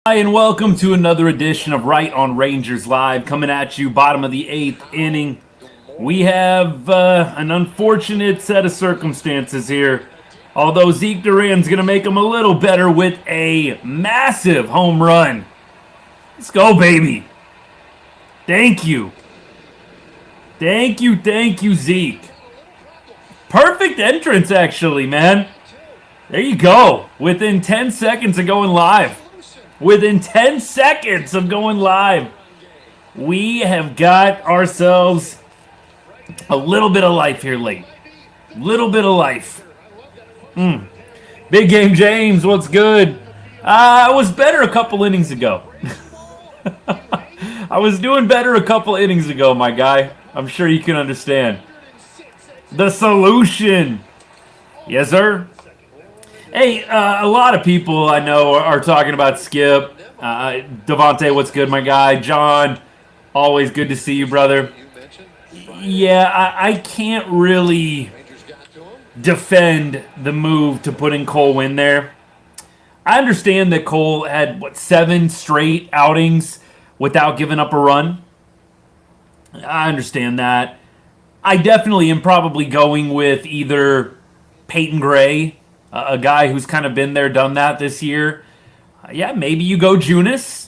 Hi, and welcome to another edition of Right on Rangers Live, coming at you bottom of the eighth inning. We have an unfortunate set of circumstances here. Although Zeke Duran's going to make them a little better with a massive home run. Let's go, baby. Thank you. Thank you, Zeke. Perfect entrance, actually, man. There you go. Within 10 seconds of going live. Within 10 seconds of going live, we have got ourselves a little bit of life here late. Little bit of life. Big Game James, what's good? I was better a couple innings ago. I was doing better a couple innings ago, my guy. I'm sure you can understand. The solution. Yes, sir. Hey, a lot of people I know are talking about Skip. Devontae, what's good, my guy? John, always good to see you, brother. Yeah, I can't really defend the move to putting Cole in there. I understand that Cole had, 7 straight outings without giving up a run. I understand that. I definitely am probably going with either Peyton Gray, a guy who's kind of been there, done that this year. Yeah, maybe you go Junis,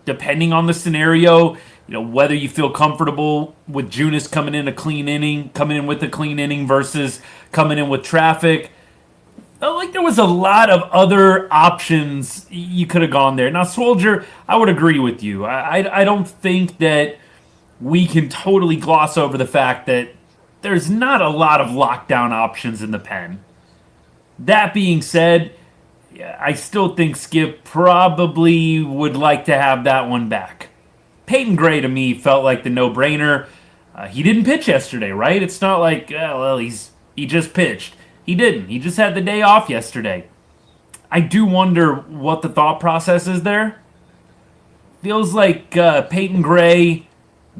depending on the scenario. Whether you feel comfortable with Junis coming in with a clean inning versus coming in with traffic. There was a lot of other options you could have gone there. Now, Soldier, I would agree with you. I don't think that we can totally gloss over the fact that there's not a lot of lockdown options in the pen. That being said, I still think Skip probably would like to have that one back. Peyton Gray, to me, felt like the no-brainer. He didn't pitch yesterday, right? It's not like, he just pitched. He didn't. He just had the day off yesterday. I do wonder what the thought process is there. Feels like Peyton Gray,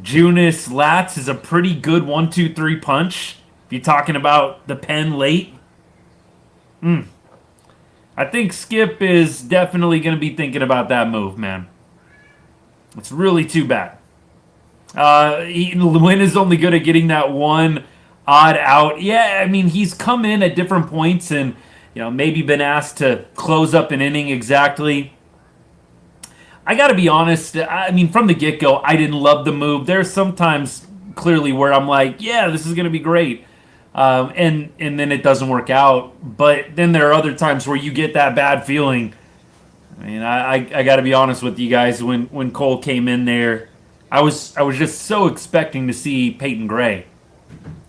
Junis, Latz is a pretty good 1-2-3 punch. If you're talking about the pen late. I think Skip is definitely going to be thinking about that move, man. It's really too bad. Lynn is only good at getting that one odd out. Yeah, I mean, he's come in at different points and, maybe been asked to close up an inning exactly. I got to be honest. I mean, from the get-go, I didn't love the move. There's sometimes clearly where I'm like, yeah, this is going to be great. And then it doesn't work out. But then there are other times where you get that bad feeling. I mean, I got to be honest with you guys. When Cole came in there, I was just so expecting to see Peyton Gray.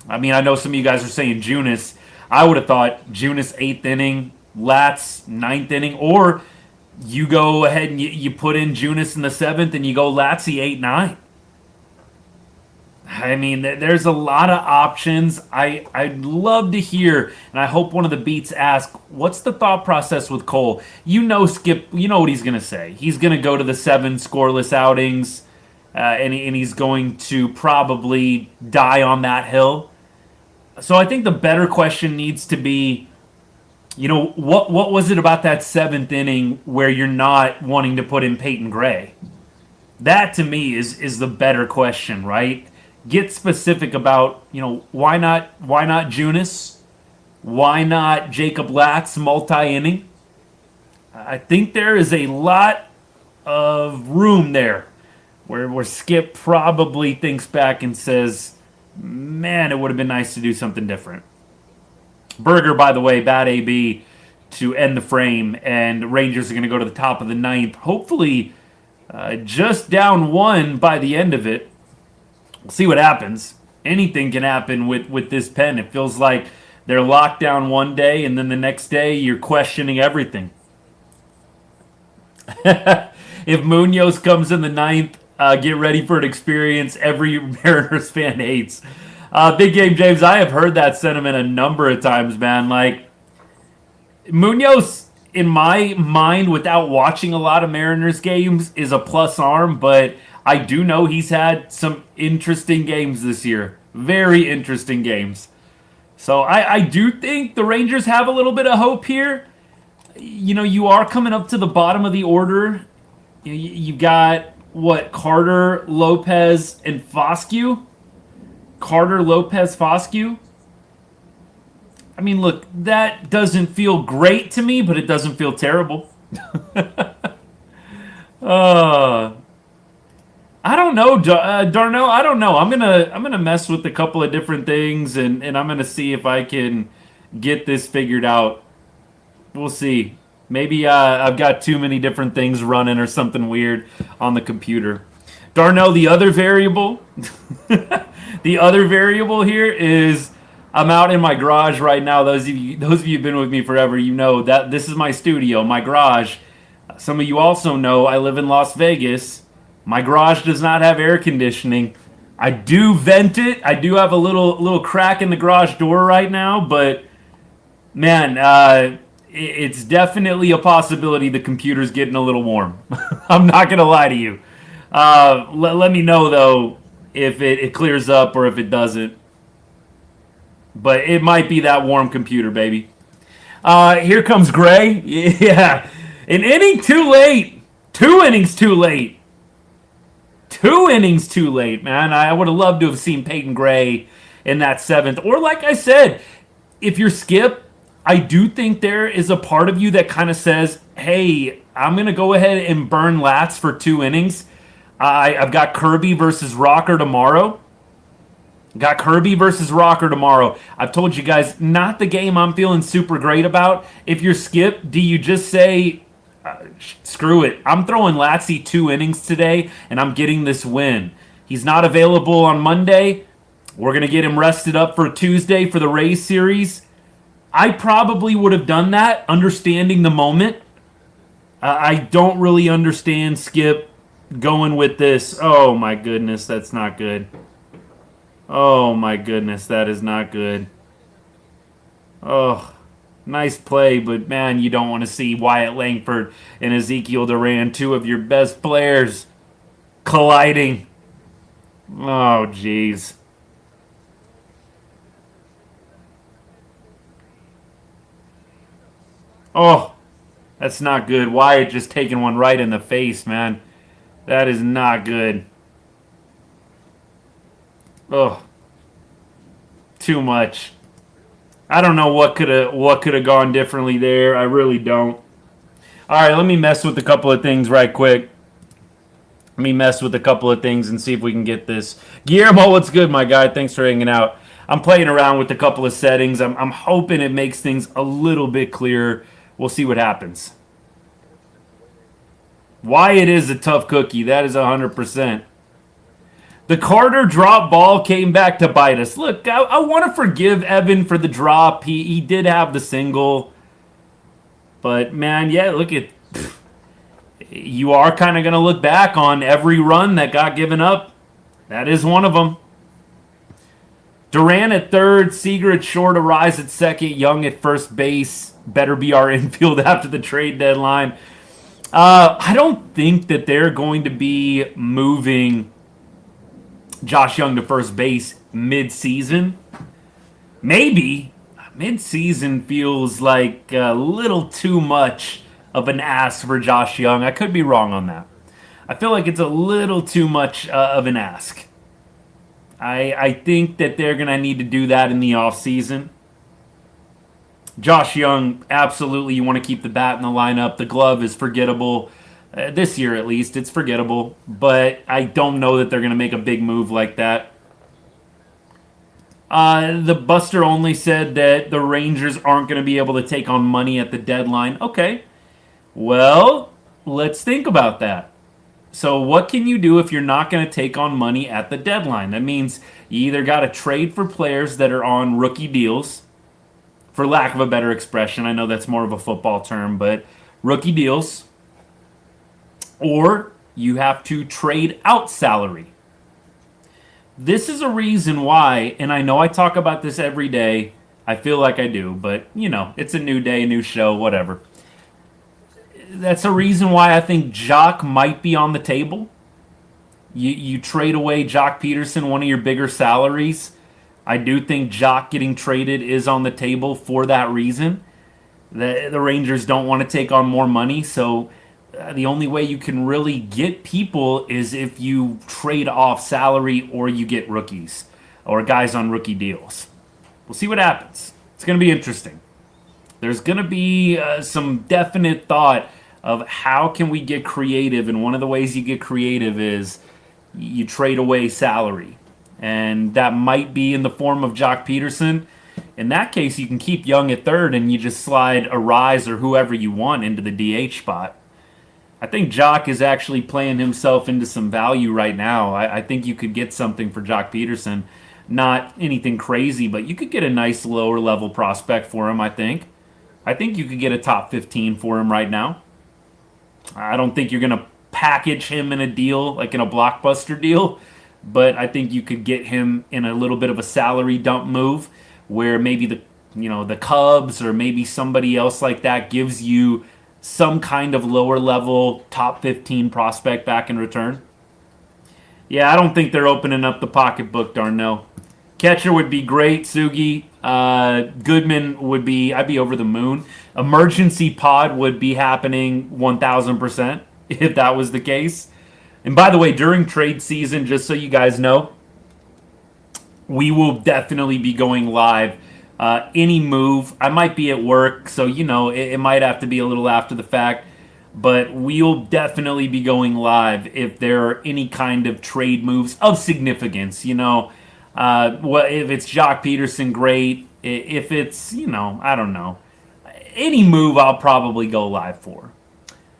I mean, I know some of you guys are saying Junis. I would have thought Junis 8th inning, Latz 9th inning, or you go ahead and you put in Junis in the 7th and you go Latzy 8-9. I mean, there's a lot of options. I'd love to hear, and I hope one of the beats ask, what's the thought process with Cole? Skip, you know what he's going to say. He's going to go to the 7 scoreless outings, and he's going to probably die on that hill. So I think the better question needs to be, what was it about that 7th inning where you're not wanting to put in Peyton Gray? That, to me, is the better question, right? Get specific about, why not Junis? Why not Jacob Latz multi-inning? I think there is a lot of room there where Skip probably thinks back and says, man, it would have been nice to do something different. Berger, by the way, bat AB to end the frame, and Rangers are going to go to the top of the 9th. Hopefully just down 1 by the end of it. We'll see what happens. Anything can happen with this pen. It feels like they're locked down one day, and then the next day you're questioning everything. If Munoz comes in the 9th, get ready for an experience every Mariners fan hates. Big Game James, I have heard that sentiment a number of times, man. Like, Munoz, in my mind, without watching a lot of Mariners games, is a plus arm, but I do know he's had some interesting games this year. Very interesting games. So I do think the Rangers have a little bit of hope here. You are coming up to the bottom of the order. You got, what, Carter, Lopez, and Foscue? Carter, Lopez, Foscue? I mean, look, that doesn't feel great to me, but it doesn't feel terrible. uh, I don't know, Darnell. I don't know. I'm gonna mess with a couple of different things, and I'm gonna see if I can get this figured out. We'll see. Maybe I've got too many different things running or something weird on the computer. Darnell, the other variable, the other variable here is I'm out in my garage right now. Those of you who've been with me forever, you know that this is my studio, my garage. Some of you also know I live in Las Vegas. My garage does not have air conditioning. I do vent it. I do have a little crack in the garage door right now, but man, it's definitely a possibility the computer's getting a little warm. I'm not gonna lie to you. Let me know though if it clears up or if it doesn't. But it might be that warm computer, baby. Here comes Gray. Yeah, an inning too late. 2 innings too late. 2 innings too late, man. I would have loved to have seen Peyton Gray in that 7th. Or like I said, if you're Skip, I do think there is a part of you that kind of says, hey, I'm going to go ahead and burn Lats for 2 innings. I've got Kirby versus Rocker tomorrow. Got Kirby versus Rocker tomorrow. I've told you guys, not the game I'm feeling super great about. If you're Skip, do you just say, screw it, I'm throwing Latsy 2 innings today, and I'm getting this win. He's not available on Monday. We're going to get him rested up for Tuesday for the Rays series. I probably would have done that, understanding the moment. I don't really understand Skip going with this. Oh, my goodness, that's not good. Oh, my goodness, that is not good. Oh, nice play, but, man, you don't want to see Wyatt Langford and Ezequiel Duran, 2 of your best players, colliding. Oh, jeez. Oh, that's not good. Wyatt just taking one right in the face, man. That is not good. Oh, too much. I don't know what could have gone differently there. I really don't. All right, let me mess with a couple of things right quick. Let me mess with a couple of things and see if we can get this. Guillermo, what's good, my guy? Thanks for hanging out. I'm playing around with a couple of settings. I'm hoping it makes things a little bit clearer. We'll see what happens. Wyatt is a tough cookie. That is 100%. The Carter drop ball came back to bite us. Look, I want to forgive Evan for the drop. He did have the single. But, man, yeah, look at... You are kind of going to look back on every run that got given up. That is one of them. Duran at third, Seager at short, Arise at second, Young at first base. Better be our infield after the trade deadline. I don't think that they're going to be moving Josh Young to first base mid-season. Maybe. Mid-season feels like a little too much of an ask for Josh Young. I could be wrong on that. I feel like it's a little too much of an ask. I think that they're going to need to do that in the offseason. Josh Young, absolutely, you want to keep the bat in the lineup. The glove is forgettable. This year, at least, it's forgettable. But I don't know that they're going to make a big move like that. The Buster only said that the Rangers aren't going to be able to take on money at the deadline. Okay. Well, let's think about that. So what can you do if you're not going to take on money at the deadline? That means you either got to trade for players that are on rookie deals, for lack of a better expression. I know that's more of a football term, but rookie deals. Or you have to trade out salary. This is a reason why, and I know I talk about this every day. I feel like I do, but, you know, it's a new day, a new show, whatever. That's a reason why I think Joc might be on the table. You trade away Joc Pederson, one of your bigger salaries. I do think Joc getting traded is on the table for that reason. The Rangers don't want to take on more money, so the only way you can really get people is if you trade off salary or you get rookies or guys on rookie deals. We'll see what happens. It's going to be interesting. There's going to be some definite thought of how can we get creative, and one of the ways you get creative is you trade away salary. And that might be in the form of Joc Pederson. In that case, you can keep Young at third and you just slide a Rise or whoever you want into the DH spot. I think Joc is actually playing himself into some value right now. I think you could get something for Joc Pederson. Not anything crazy, but you could get a nice lower level prospect for him, I think. I think you could get a top 15 for him right now. I don't think you're going to package him in a deal, like in a blockbuster deal, but I think you could get him in a little bit of a salary dump move where maybe the Cubs or maybe somebody else like that gives you some kind of lower level top 15 prospect back in return. Yeah, I don't think they're opening up the pocketbook, Darnell. Catcher would be great, Sugi. Goodman would be, I'd be over the moon. Emergency pod would be happening 1,000% if that was the case. And by the way, during trade season, just so you guys know, we will definitely be going live. Any move, I might be at work, so it might have to be a little after the fact, but we'll definitely be going live if there are any kind of trade moves of significance. If it's Joc Pederson, great. If it's, I don't know, any move, I'll probably go live for.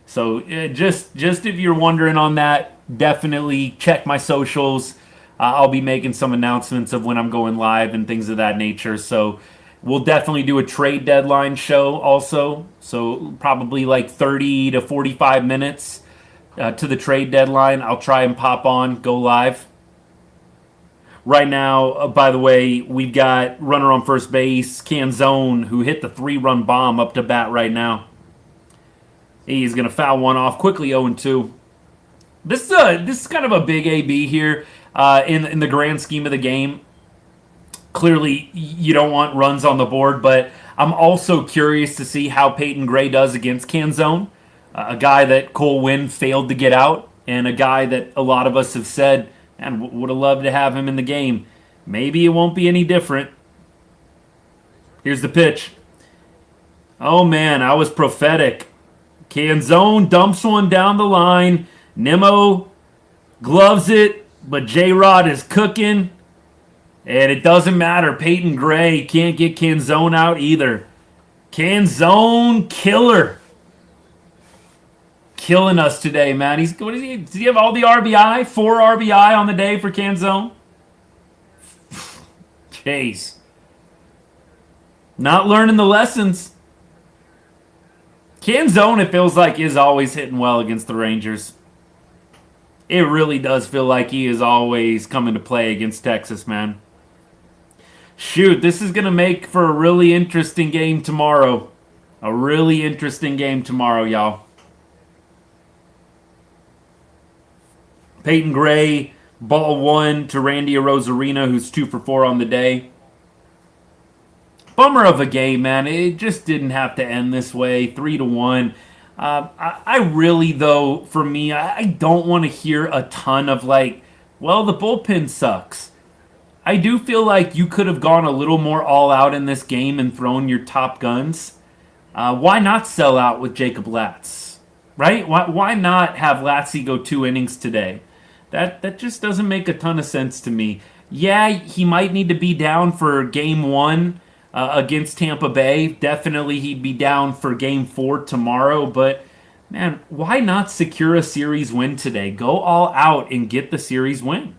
So just if you're wondering on that, definitely check my socials. I'll be making some announcements of when I'm going live and things of that nature. So we'll definitely do a trade deadline show also. So probably like 30 to 45 minutes to the trade deadline. I'll try and pop on, go live. Right now, by the way, we've got runner on first base, Canzone, who hit the 3-run bomb up to bat right now. He's going to foul one off quickly, 0-2. This is kind of a big AB here in the grand scheme of the game. Clearly, you don't want runs on the board, but I'm also curious to see how Peyton Gray does against Canzone, a guy that Cole Winn failed to get out, and a guy that a lot of us have said, and would have loved to have him in the game. Maybe it won't be any different. Here's the pitch. Oh, man, I was prophetic. Canzone dumps one down the line. Nimmo gloves it, but J-Rod is cooking. And it doesn't matter. Peyton Gray can't get Canzone out either. Canzone killer. Killing us today, man. What is he? Does he have all the RBI? 4 RBI on the day for Canzone? Jeez. Not learning the lessons. Canzone, it feels like, is always hitting well against the Rangers. It really does feel like he is always coming to play against Texas, man. Shoot, this is going to make for a really interesting game tomorrow. A really interesting game tomorrow, y'all. Peyton Gray, ball 1 to Randy Arozarena, who's 2 for 4 on the day. Bummer of a game, man. It just didn't have to end this way. 3-1. I really, though, for me, I don't want to hear a ton of the bullpen sucks. I do feel like you could have gone a little more all out in this game and thrown your top guns. Why not sell out with Jacob Latz? Right? Why not have Latzy go 2 innings today? That just doesn't make a ton of sense to me. Yeah, he might need to be down for game 1 against Tampa Bay. Definitely he'd be down for game 4 tomorrow. But, man, why not secure a series win today? Go all out and get the series win.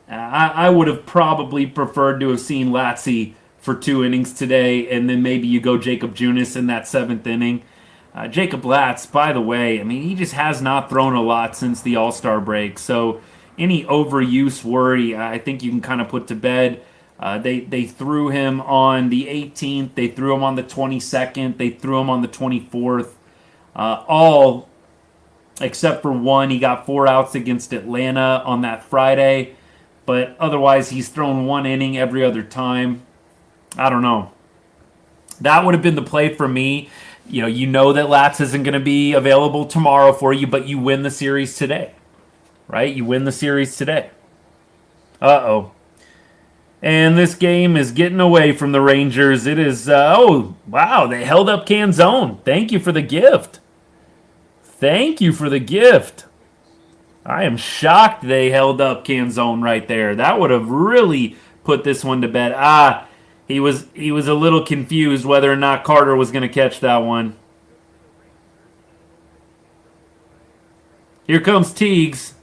I would have probably preferred to have seen Latzy for 2 innings today, and then maybe you go Jacob Junis in that 7th inning. Jacob Latz, by the way, I mean, he just has not thrown a lot since the All-Star break. So any overuse worry, I think you can kind of put to bed. They threw him on the 18th. They threw him on the 22nd. They threw him on the 24th. All except for one. He got 4 outs against Atlanta on that Friday. But otherwise, he's thrown 1 inning every other time. I don't know. That would have been the play for me. You know that Lats isn't going to be available tomorrow for you, but you win the series today, right? You win the series today. Uh-oh. And this game is getting away from the Rangers. It is, oh, wow, they held up Canzone. Thank you for the gift. Thank you for the gift. I am shocked they held up Canzone right there. That would have really put this one to bed. He was a little confused whether or not Carter was going to catch that one. Here comes Teagues.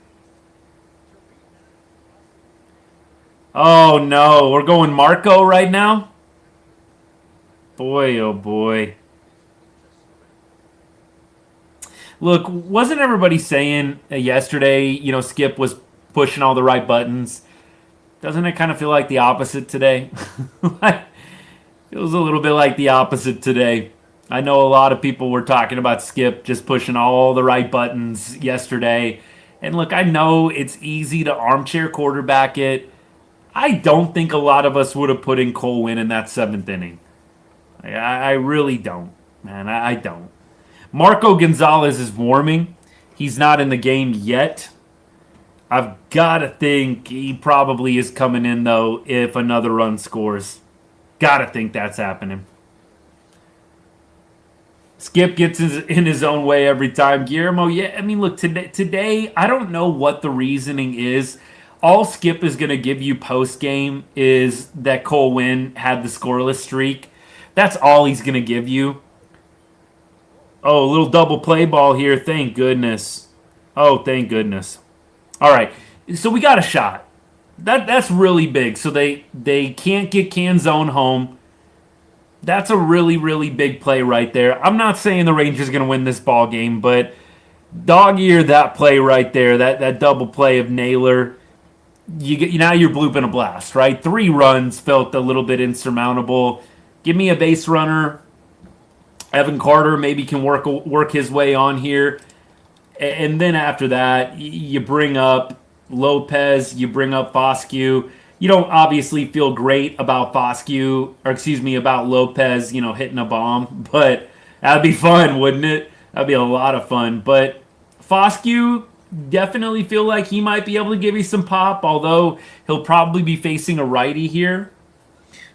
Oh no, we're going Marco right now? Boy, oh boy. Look, wasn't everybody saying yesterday, Skip was pushing all the right buttons? Doesn't it kind of feel like the opposite today? Feels a little bit like the opposite today. I know a lot of people were talking about Skip just pushing all the right buttons yesterday. And look, I know it's easy to armchair quarterback it. I don't think a lot of us would have put in Cole Winn in that 7th inning. I really don't, man. I don't. Marco Gonzalez is warming. He's not in the game yet. I've got to think he probably is coming in, though, if another run scores. Got to think that's happening. Skip gets in his own way every time. Guillermo, yeah, I mean, look, today, I don't know what the reasoning is. All Skip is going to give you post-game is that Cole Winn had the scoreless streak. That's all he's going to give you. Oh, a little double play ball here. Thank goodness. Oh, thank goodness. All right, so we got a shot. That's really big. So they can't get Canzone home. That's a really, really big play right there. I'm not saying the Rangers are going to win this ball game, but dog-ear that play right there, that double play of Naylor. Now you're blooping a blast, right? 3 runs felt a little bit insurmountable. Give me a base runner. Evan Carter maybe can work his way on here. And then after that, you bring up Lopez, you bring up Foscue. You don't obviously feel great about about Lopez, hitting a bomb, but that'd be fun, wouldn't it? That'd be a lot of fun. But Foscue, definitely feel like he might be able to give you some pop, although he'll probably be facing a righty here.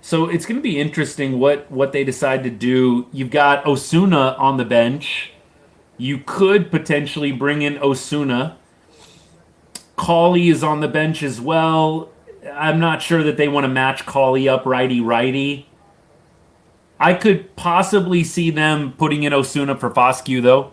So it's going to be interesting what they decide to do. You've got Osuna on the bench. You could potentially bring in Osuna. Cawley is on the bench as well. I'm not sure that they want to match Cawley up righty-righty. I could possibly see them putting in Osuna for Foscue, though.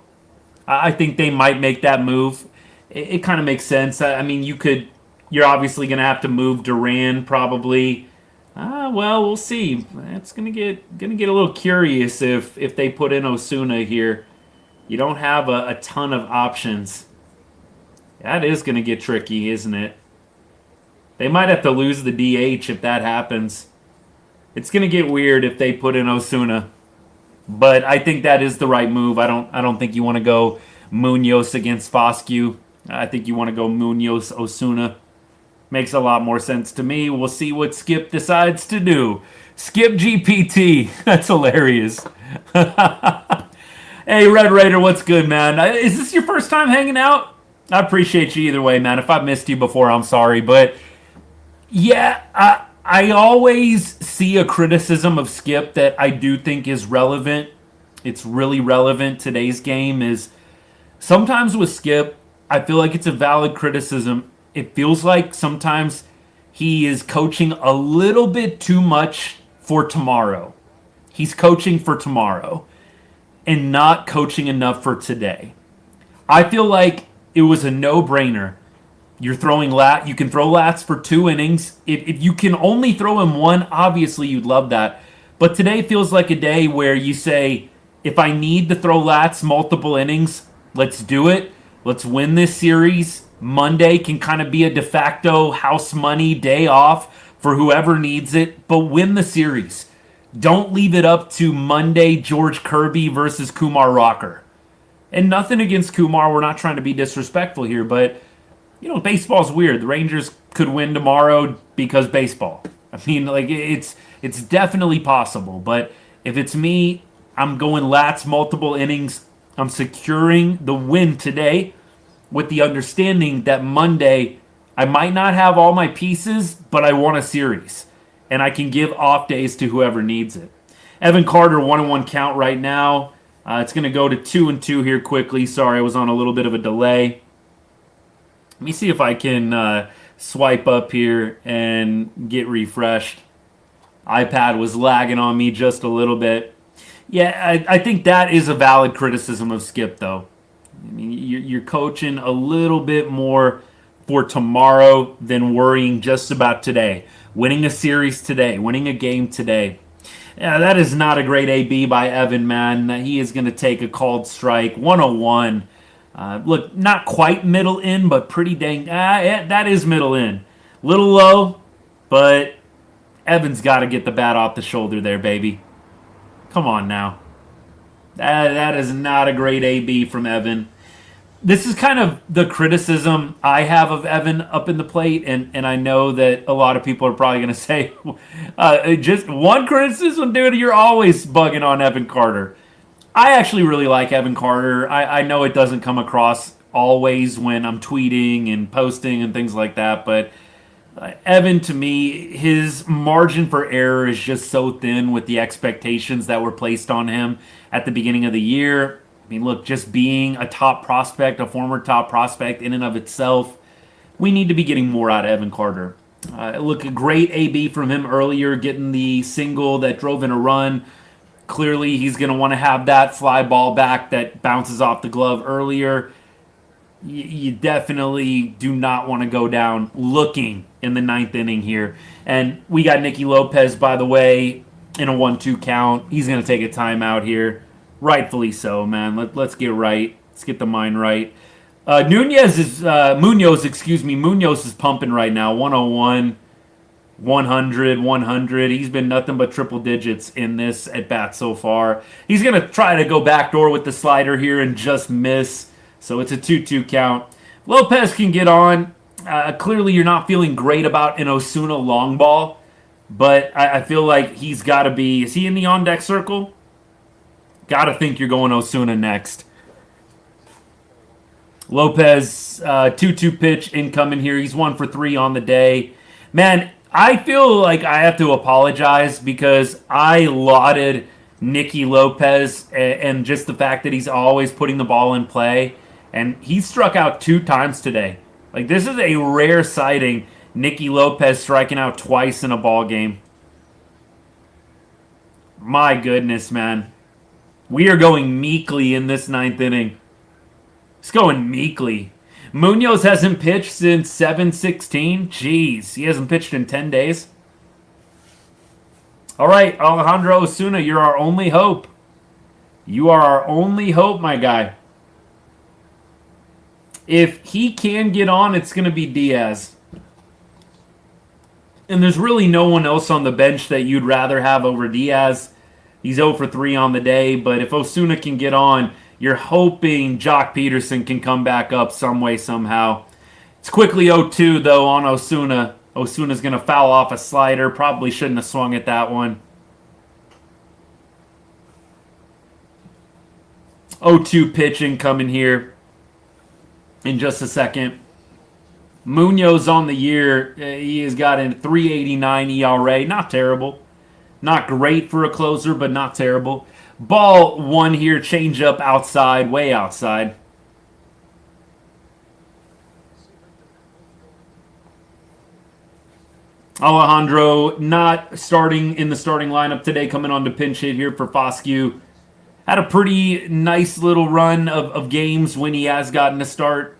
I think they might make that move. It kind of makes sense. I mean, you're obviously going to have to move Duran probably. Well, we'll see. It's gonna get a little curious if they put in Osuna here. You don't have a ton of options. That is gonna get tricky, isn't it? They might have to lose the DH if that happens. It's gonna get weird if they put in Osuna. But I think that is the right move. I don't think you want to go Munoz against Foscue. I think you want to go Munoz Osuna. Makes a lot more sense to me. We'll see what Skip decides to do. Skip GPT. That's hilarious. Hey, Red Raider, what's good, man? Is this your first time hanging out? I appreciate you either way, man. If I've missed you before, I'm sorry. But, yeah, I always see a criticism of Skip that I do think is relevant. It's really relevant. Today's game is sometimes with Skip, I feel like it's a valid criticism. It feels like sometimes he is coaching a little bit too much for tomorrow. He's coaching for tomorrow and not coaching enough for today. I feel like it was a no-brainer. You're throwing you can throw Lats for 2 innings. If you can only throw him 1, obviously you'd love that. But today feels like a day where you say, if I need to throw Lats multiple innings, let's do it. Let's win this series. Monday can kind of be a de facto house money day off for whoever needs it, but win the series. Don't leave it up to Monday George Kirby versus Kumar Rocker. And nothing against Kumar. We're not trying to be disrespectful here, but, baseball's weird. The Rangers could win tomorrow because baseball. I mean, like, it's definitely possible, but if it's me, I'm going Lats multiple innings. I'm securing the win today with the understanding that Monday I might not have all my pieces, but I want a series. And I can give off days to whoever needs it. Evan Carter, 1-1 count right now. It's going to go to 2-2 here quickly. Sorry, I was on a little bit of a delay. Let me see if I can swipe up here and get refreshed. iPad was lagging on me just a little bit. Yeah, I think that is a valid criticism of Skip, though. I mean, you're coaching a little bit more for tomorrow than worrying just about today. Winning a series today, winning a game today. Yeah, that is not a great AB by Evan, man. He is going to take a called strike. 101. Look, not quite middle in, but pretty dang... yeah, that is middle in. Little low, but Evan's got to get the bat off the shoulder there, baby. Come on now. That is not a great AB from Evan. This is kind of the criticism I have of Evan up in the plate, and I know that a lot of people are probably going to say, just one criticism, dude, you're always bugging on Evan Carter. I actually really like Evan Carter. I know it doesn't come across always when I'm tweeting and posting and things like that, but Evan, to me, his margin for error is just so thin with the expectations that were placed on him at the beginning of the year. I mean, look, just being a top prospect, a former top prospect in and of itself, we need to be getting more out of Evan Carter. Look, a great AB from him earlier, getting the single that drove in a run. Clearly, he's going to want to have that fly ball back that bounces off the glove earlier. You definitely do not want to go down looking in the ninth inning here. And we got Nicky Lopez, by the way, in a 1-2 count. He's going to take a timeout here. Rightfully so, man. Let's get right. Let's get the mind right. Munoz is pumping right now. 101, 100, 100. He's been nothing but triple digits in this at bat so far. He's going to try to go backdoor with the slider here and just miss. So it's a 2-2 count. Lopez can get on. Clearly, you're not feeling great about an Osuna long ball, but I feel like he's got to be. Is he in the on-deck circle? Got to think you're going Osuna next. Lopez, 2-2 pitch incoming here. He's 1 for 3 on the day. Man, I feel like I have to apologize because I lauded Nicky Lopez and just the fact that he's always putting the ball in play. And he struck out 2 times today. Like, this is a rare sighting. Nicky Lopez striking out twice in a ball game. My goodness, man. We are going meekly in this ninth inning. It's going meekly. Munoz hasn't pitched since 7/16. Jeez, he hasn't pitched in 10 days. All right, Alejandro Osuna, you're our only hope. You are our only hope, my guy. If he can get on, it's going to be Diaz. And there's really no one else on the bench that you'd rather have over Diaz. He's 0 for 3 on the day, but if Osuna can get on, you're hoping Joc Pederson can come back up some way, somehow. It's quickly 0-2, though, on Osuna. Osuna's going to foul off a slider. Probably shouldn't have swung at that one. 0-2 pitching coming here in just a second. Munoz on the year, he has got a 3.89 ERA. Not terrible. Not great for a closer, but not terrible. Ball 1 here, change up outside, way outside. Alejandro not starting in the starting lineup today, coming on to pinch hit here for Foscue. Had a pretty nice little run of games when he has gotten a start.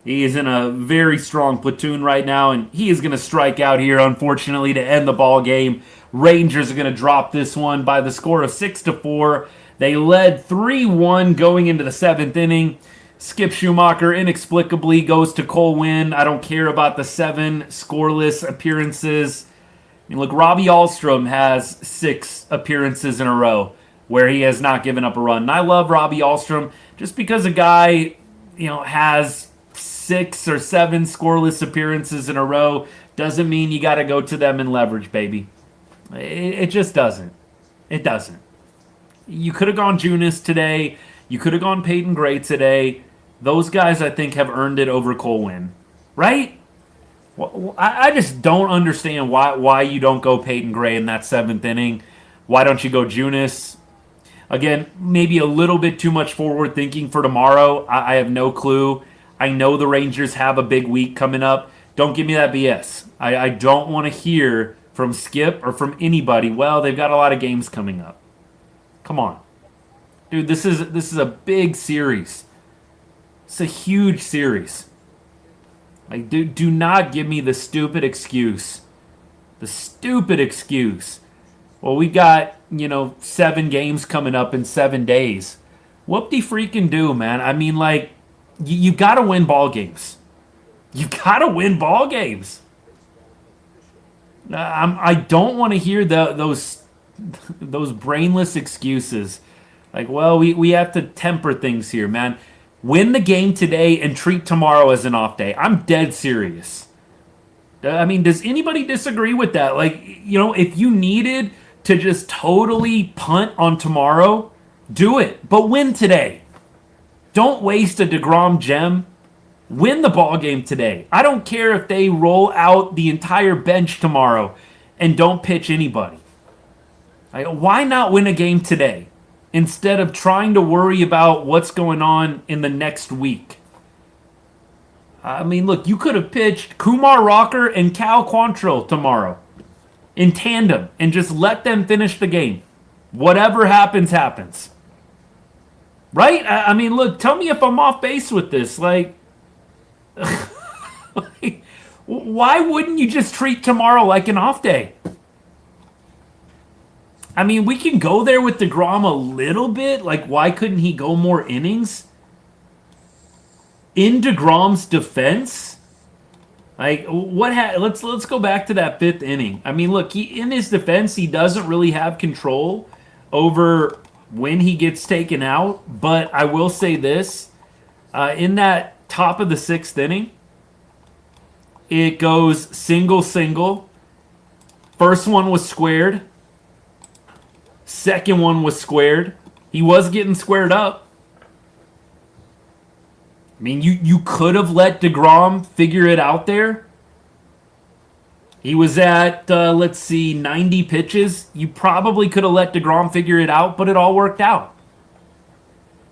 He is in a very strong platoon right now, and he is going to strike out here, unfortunately, to end the ball game. Rangers are going to drop this one by the score of 6-4. They led 3-1 going into the 7th inning. Skip Schumacher inexplicably goes to Cole Winn. I don't care about the 7 scoreless appearances. I mean, look, Robby Ahlstrom has 6 appearances in a row where he has not given up a run. And I love Robby Ahlstrom just because a guy, has 6 or 7 scoreless appearances in a row doesn't mean you got to go to them and leverage, baby. It just doesn't. It doesn't. You could have gone Junis today. You could have gone Peyton Gray today. Those guys, I think, have earned it over Cole Winn. Right? Well, I just don't understand why you don't go Peyton Gray in that 7th inning. Why don't you go Junis? Again, maybe a little bit too much forward thinking for tomorrow. I have no clue. I know the Rangers have a big week coming up. Don't give me that BS. I don't want to hear from Skip or from anybody, well, they've got a lot of games coming up. Come on. Dude, this is a big series. It's a huge series. Like, do not give me the stupid excuse. The stupid excuse. Well, we got, 7 games coming up in 7 days. Whoop-de-freaking do, man. I mean, like, you got to win ball games. You got to win ball games. I don't want to hear those brainless excuses. Like, well, we have to temper things here, man. Win the game today and treat tomorrow as an off day. I'm dead serious. I mean, does anybody disagree with that? Like, if you needed to just totally punt on tomorrow, do it. But win today. Don't waste a deGrom gem. Win the ball game today. I don't care if they roll out the entire bench tomorrow and don't pitch anybody. Like, why not win a game today instead of trying to worry about what's going on in the next week? I mean, look, you could have pitched Kumar Rocker and Cal Quantrill tomorrow in tandem and just let them finish the game. Whatever happens, happens. Right? I mean, look, tell me if I'm off base with this. Like, why wouldn't you just treat tomorrow like an off day? I mean, we can go there with deGrom a little bit. Like, why couldn't he go more innings? In deGrom's defense, like, let's go back to that 5th inning. I mean, look, in his defense, he doesn't really have control over when he gets taken out. But I will say this, in that top of the 6th inning, it goes single. First one was squared. Second one was squared. He was getting squared up. I mean, you could have let deGrom figure it out there. He was at, 90 pitches. You probably could have let deGrom figure it out, but it all worked out.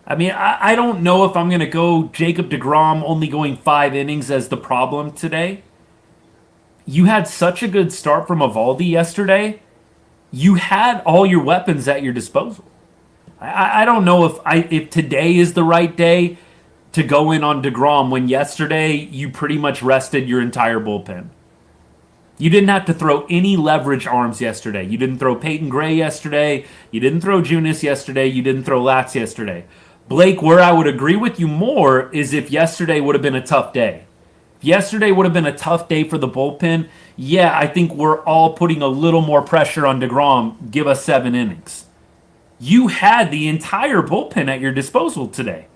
I mean, I don't know if I'm going to go Jacob deGrom only going 5 innings as the problem today. You had such a good start from Eovaldi yesterday. You had all your weapons at your disposal. I don't know if today is the right day to go in on deGrom when yesterday you pretty much rested your entire bullpen. You didn't have to throw any leverage arms yesterday. You didn't throw Peyton Gray yesterday. You didn't throw Junis yesterday. You didn't throw Latz yesterday. Blake, where I would agree with you more is if yesterday would have been a tough day. If yesterday would have been a tough day for the bullpen, yeah, I think we're all putting a little more pressure on deGrom. Give us 7 innings. You had the entire bullpen at your disposal today.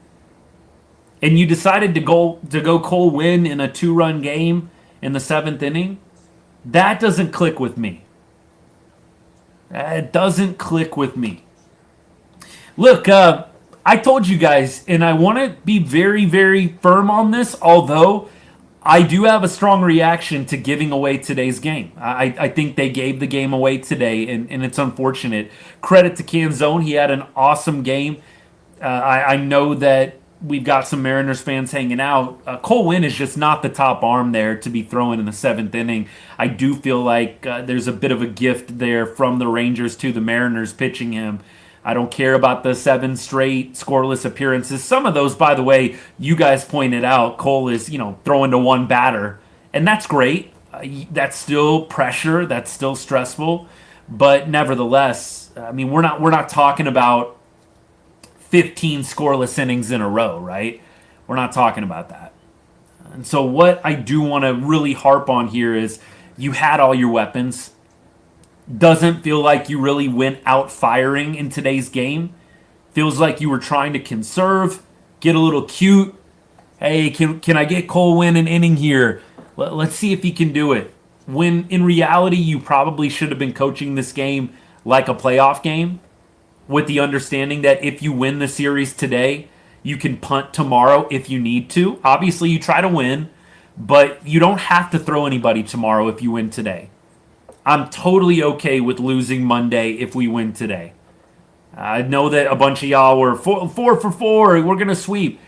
And you decided to go Cole Winn in a 2-run game in the 7th inning. That doesn't click with me. It doesn't click with me. Look, I told you guys, and I want to be very, very firm on this, although I do have a strong reaction to giving away today's game. I think they gave the game away today, and it's unfortunate. Credit to Canzone. He had an awesome game. I know that we've got some Mariners fans hanging out. Cole Winn is just not the top arm there to be throwing in the 7th inning. I do feel like there's a bit of a gift there from the Rangers to the Mariners pitching him. I don't care about the 7 straight scoreless appearances. Some of those, by the way, you guys pointed out, Cole is, throwing to 1 batter. And that's great. That's still pressure. That's still stressful. But nevertheless, I mean, we're not talking about 15 scoreless innings in a row, right? We're not talking about that. And so what I do want to really harp on here is you had all your weapons. Doesn't feel like you really went out firing in today's game. Feels like you were trying to conserve, get a little cute. Hey, can I get Cole Winn an inning here? Let's see if he can do it. When in reality, you probably should have been coaching this game like a playoff game. with the understanding that if you win the series today, you can punt tomorrow if you need to. Obviously, you try to win, but you don't have to throw anybody tomorrow if you win today. I'm totally okay with losing Monday if we win today. I know that a bunch of y'all were 4 for 4, we're going to sweep.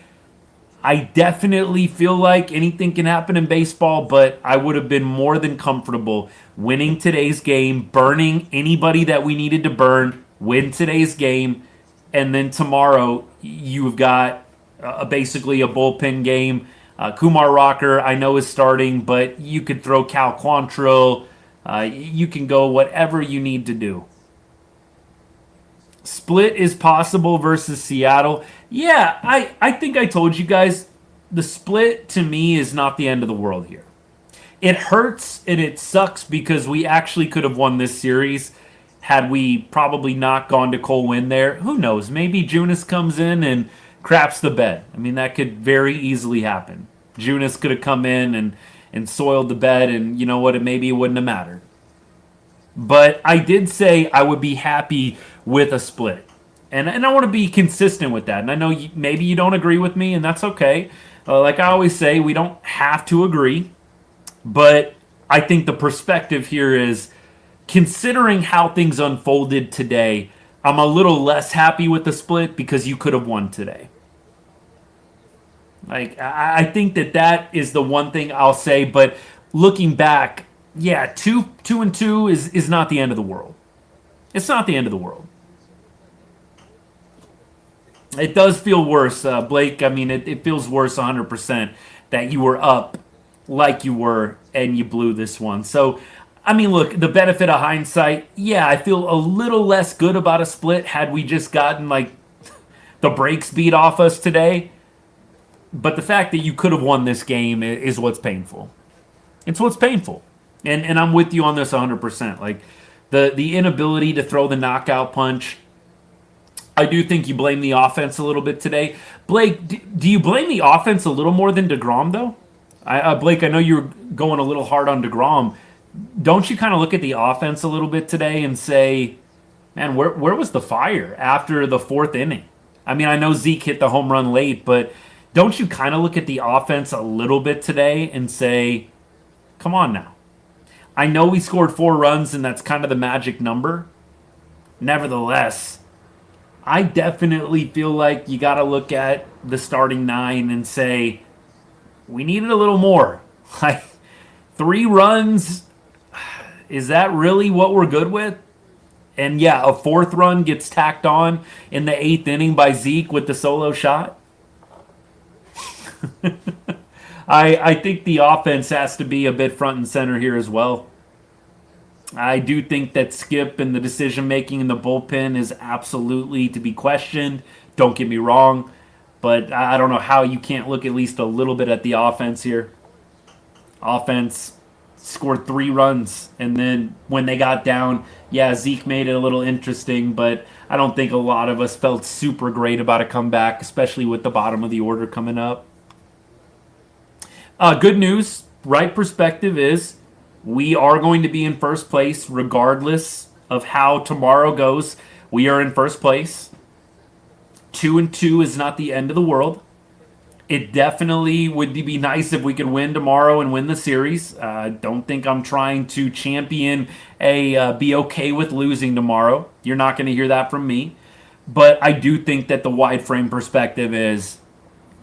I definitely feel like anything can happen in baseball, but I would have been more than comfortable winning today's game, burning anybody that we needed to burn, win today's game, and then tomorrow you've got basically a bullpen game. Kumar Rocker, I know, is starting, but you could throw Cal Quantrill. You can go whatever you need to do. Split is possible versus Seattle. Yeah, I think I told you guys, the split to me is not the end of the world here. It hurts and it sucks because we actually could have won this series had we probably not gone to Cole Winn there. Who knows? Maybe Junis comes in and craps the bed. I mean, that could very easily happen. Junis could have come in and soiled the bed, and you know what? Maybe it wouldn't have mattered. But I did say I would be happy with a split. And I want to be consistent with that. And I know maybe you don't agree with me, and that's okay. Like I always say, we don't have to agree. But I think the perspective here is, considering how things unfolded today, I'm a little less happy with the split because you could have won today. Like, I think that is the one thing I'll say. But looking back, yeah, 2-2 is not the end of the world. It's not the end of the world. It does feel worse, Blake. I mean, it feels worse 100% that you were up like you were and you blew this one. So, I mean, look, the benefit of hindsight, yeah, I feel a little less good about a split had we just gotten, like, the brakes beat off us today. But the fact that you could have won this game is what's painful. It's what's painful. And I'm with you on this 100%. Like, the inability to throw the knockout punch, I do think you blame the offense a little bit today. Blake, do you blame the offense a little more than deGrom, though? Blake, I know you were going a little hard on deGrom. Don't you kind of look at the offense a little bit today and say, man, where was the fire after the fourth inning? I mean, I know Zeke hit the home run late, but don't you kind of look at the offense a little bit today and say, come on now. I know we scored 4 runs, and that's kind of the magic number. Nevertheless, I definitely feel like you got to look at the starting 9 and say, we needed a little more. Like, 3 runs, is that really what we're good with? And yeah, a 4th run gets tacked on in the 8th inning by Zeke with the solo shot. I think the offense has to be a bit front and center here as well. I do think that Skip and the decision-making in the bullpen is absolutely to be questioned. Don't get me wrong. But I don't know how you can't look at least a little bit at the offense here. Offense scored 3 runs, and then when they got down, yeah, Zeke made it a little interesting, but I don't think a lot of us felt super great about a comeback, especially with the bottom of the order coming up. Good news, right perspective is we are going to be in first place regardless of how tomorrow goes. We are in first place. 2-2 is not the end of the world. It definitely would be nice if we could win tomorrow and win the series. Don't think I'm trying to champion be okay with losing tomorrow. You're not going to hear that from me. But I do think that the wide frame perspective is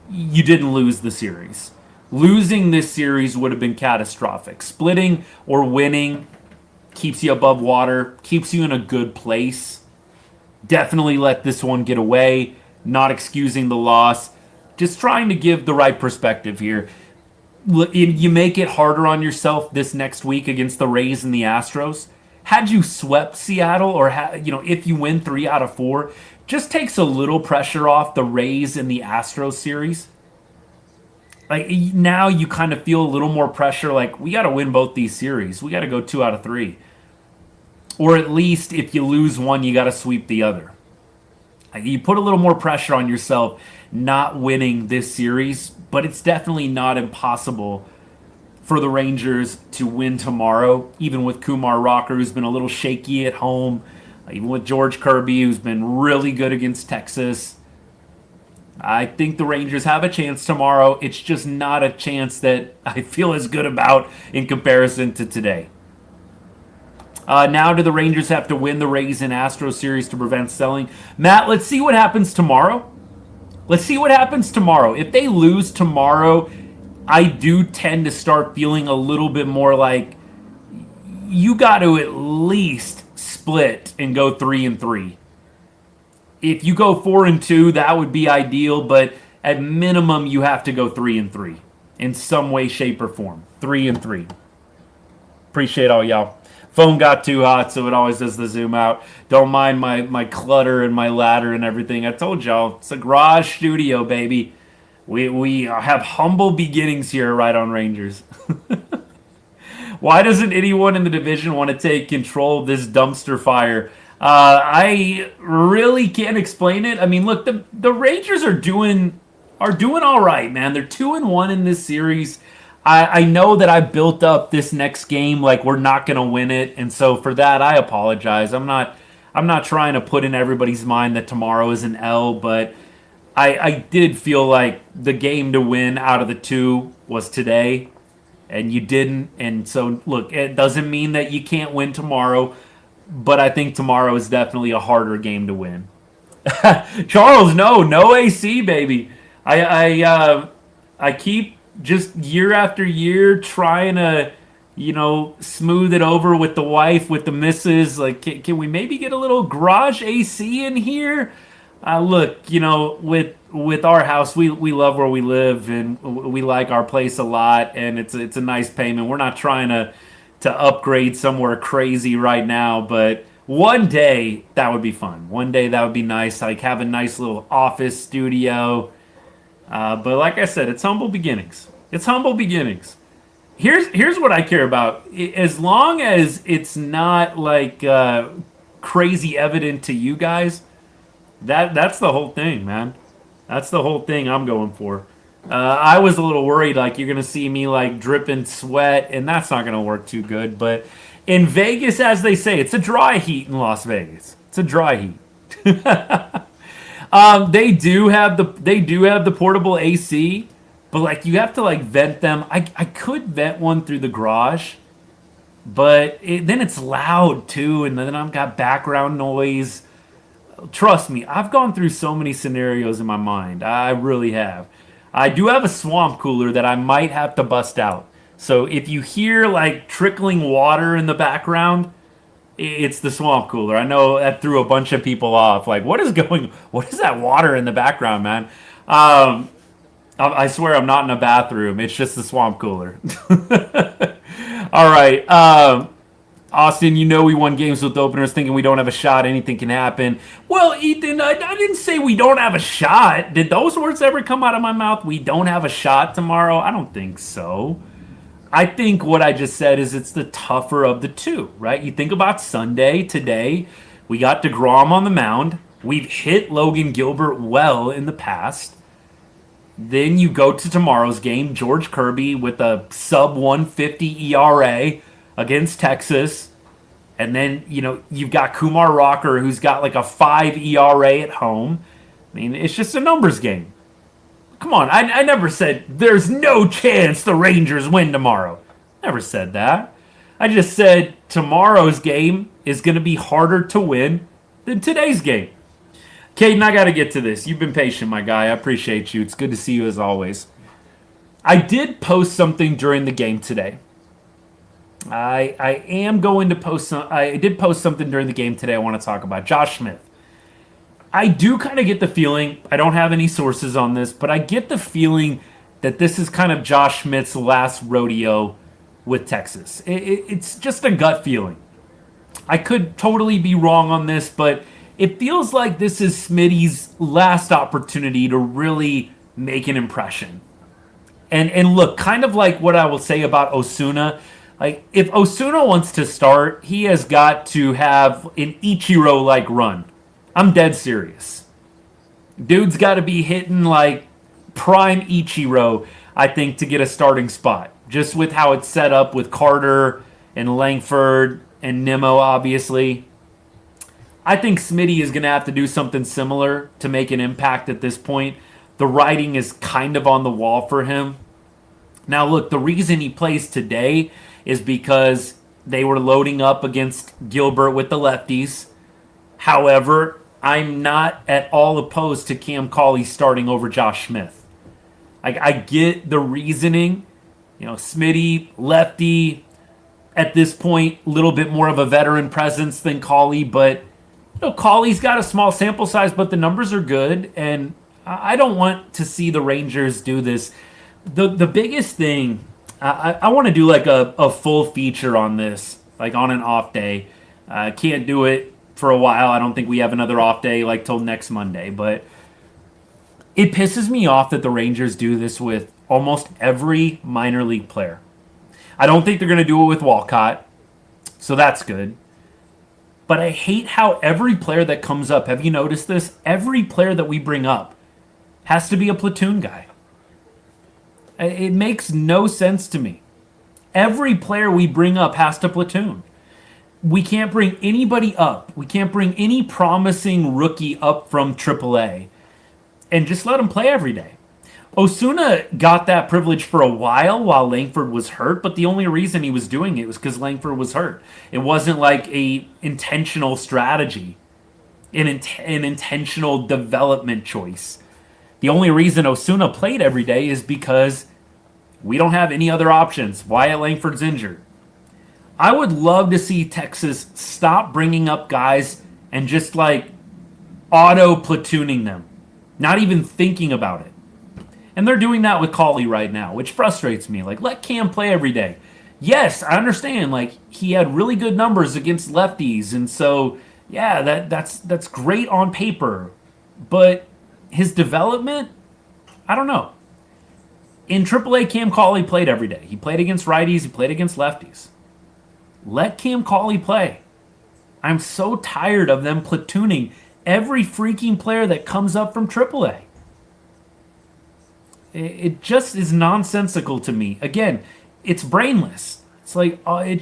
you didn't lose the series. Losing this series would have been catastrophic. Splitting or winning keeps you above water, keeps you in a good place. Definitely let this one get away, not excusing the loss. Just trying to give the right perspective here. You make it harder on yourself this next week against the Rays and the Astros. Had you swept Seattle, or if you win 3 out of 4, just takes a little pressure off the Rays and the Astros series. Like, now you kind of feel a little more pressure, like, we got to win both these series. We got to go 2 out of 3. Or at least if you lose one, you got to sweep the other. Like, you put a little more pressure on yourself not winning this series, but it's definitely not impossible for the Rangers to win tomorrow, even with Kumar Rocker, who's been a little shaky at home. even with George Kirby, who's been really good against Texas. I think the Rangers have a chance tomorrow. It's just not a chance that I feel as good about in comparison to today. Now do the Rangers have to win the Rays and Astros series to prevent selling? Matt, let's see what happens tomorrow. Let's see what happens tomorrow. If they lose tomorrow, I do tend to start feeling a little bit more like you got to at least split and go 3-3. If you go 4-2, that would be ideal, but at minimum, you have to go 3-3 in some way, shape, or form. 3-3. Appreciate all y'all. Phone got too hot, so it always does the zoom out. Don't mind my clutter and my ladder and everything. I told y'all, it's a garage studio, baby. We have humble beginnings here right on Rangers. Why doesn't anyone in the division want to take control of this dumpster fire? I really can't explain it. I mean, look, the Rangers are doing all right, man. They're 2-1 in this series. I know that I built up this next game like we're not going to win it, and so for that I apologize. I'm not trying to put in everybody's mind that tomorrow is an L, but I did feel like the game to win out of the two was today, and you didn't. And so look, it doesn't mean that you can't win tomorrow, but I think tomorrow is definitely a harder game to win. Charles, no AC, baby. I keep just year after year trying to, smooth it over with the wife, with the missus. Like, can we maybe get a little garage AC in here? Look, with our house, we love where we live, and we like our place a lot, and it's a nice payment. We're not trying to upgrade somewhere crazy right now, but one day that would be fun. One day that would be nice, like have a nice little office studio. But like I said, it's humble beginnings. It's humble beginnings. Here's what I care about. As long as it's not like crazy evident to you guys, that's the whole thing, man. That's the whole thing I'm going for. I was a little worried, like you're gonna see me like dripping sweat, and that's not gonna work too good. But in Vegas, as they say, it's a dry heat in Las Vegas. It's a dry heat. They do have the portable AC, but like you have to like vent them. I could vent one through the garage, but then it's loud too, and then I've got background noise. Trust me, I've gone through so many scenarios in my mind. I really have. I do have a swamp cooler that I might have to bust out. So if you hear like trickling water in the background, it's the swamp cooler. I know that threw a bunch of people off. Like, what is that water in the background, man? I swear I'm not in a bathroom. It's just the swamp cooler. All right. Austin, we won games with openers thinking we don't have a shot. Anything can happen. Well, Ethan, I didn't say we don't have a shot. Did those words ever come out of my mouth? We don't have a shot tomorrow? I don't think so. I think what I just said is it's the tougher of the two, right? You think about Sunday, today, we got deGrom on the mound. We've hit Logan Gilbert well in the past. Then you go to tomorrow's game, George Kirby with a sub 150 ERA against Texas. And then, you've got Kumar Rocker, who's got like a 5 ERA at home. I mean, it's just a numbers game. Come on, I never said there's no chance the Rangers win tomorrow. Never said that. I just said tomorrow's game is going to be harder to win than today's game. Caden, I got to get to this. You've been patient, my guy. I appreciate you. It's good to see you as always. I did post something during the game today. I am going to post some. I did post something during the game today I want to talk about. Josh Smith. I do kind of get the feeling, I don't have any sources on this, but I get the feeling that this is kind of Josh Smith's last rodeo with Texas. It's just a gut feeling. I could totally be wrong on this, but it feels like this is Smitty's last opportunity to really make an impression. And look, kind of like what I will say about Osuna, like if Osuna wants to start, he has got to have an Ichiro-like run. I'm dead serious. Dude's got to be hitting like prime Ichiro, I think, to get a starting spot. Just with how it's set up with Carter and Langford and Nimmo, obviously. I think Smitty is going to have to do something similar to make an impact at this point. The writing is kind of on the wall for him. Now, look, the reason he plays today is because they were loading up against Gilbert with the lefties. However, I'm not at all opposed to Cam Cauley starting over Josh Smith. I get the reasoning. Smitty, lefty, at this point, a little bit more of a veteran presence than Cauley, but Cauley's got a small sample size, but the numbers are good, and I don't want to see the Rangers do this. The biggest thing, I want to do like a full feature on this, like on an off day. Can't do it for a while. I don't think we have another off day like till next Monday, but it pisses me off that the Rangers do this with almost every minor league player. I don't think they're going to do it with Walcott, so that's good. But I hate how every player that comes up, have you noticed this? Every player that we bring up has to be a platoon guy. It makes no sense to me. Every player we bring up has to platoon. We can't bring anybody up. We can't bring any promising rookie up from AAA and just let him play every day. Osuna got that privilege for a while Langford was hurt, but the only reason he was doing it was because Langford was hurt. It wasn't like a intentional strategy, an intentional development choice. The only reason Osuna played every day is because we don't have any other options. Wyatt Langford's injured. I would love to see Texas stop bringing up guys and just like auto platooning them, not even thinking about it. And they're doing that with Cauley right now, which frustrates me. Like, let Cam play every day. Yes, I understand. Like, he had really good numbers against lefties, and so yeah, that's great on paper. But his development, I don't know. In AAA, Cam Cauley played every day. He played against righties. He played against lefties. Let Cam Cauley play. I'm so tired of them platooning every freaking player that comes up from AAA. It just is nonsensical to me. Again, it's brainless. It's like, I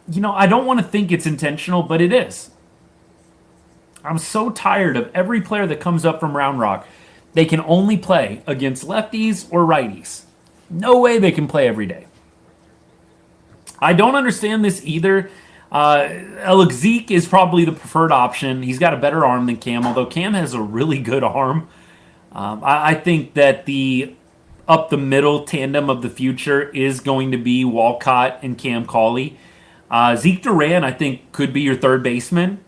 don't want to think it's intentional, but it is. I'm so tired of every player that comes up from Round Rock. They can only play against lefties or righties. No way they can play every day. I don't understand this either. Zeke is probably the preferred option. He's got a better arm than Cam, although Cam has a really good arm. I think that the up the middle tandem of the future is going to be Walcott and Cam Cauley. Zeke Duran, I think, could be your third baseman.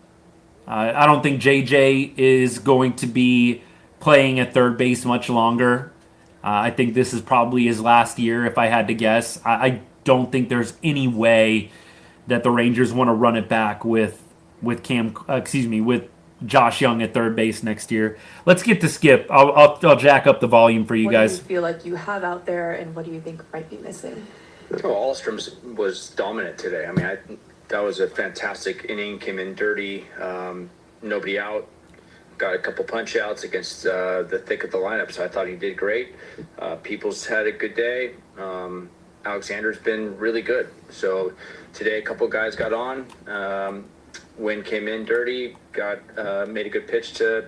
I don't think JJ is going to be playing at third base much longer. I think this is probably his last year, if I had to guess. I don't think there's any way that the Rangers want to run it back with Josh Young at third base next year. Let's get to Skip. I'll jack up the volume for you guys. What do you feel like you have out there, and what do you think might be missing? Ahlstrom was dominant today. I mean, that was a fantastic inning. Came in dirty, nobody out. Got a couple punch outs against the thick of the lineup, so I thought he did great. Peoples had a good day. Alexander's been really good. So today a couple guys got on. Wynn came in dirty, made a good pitch to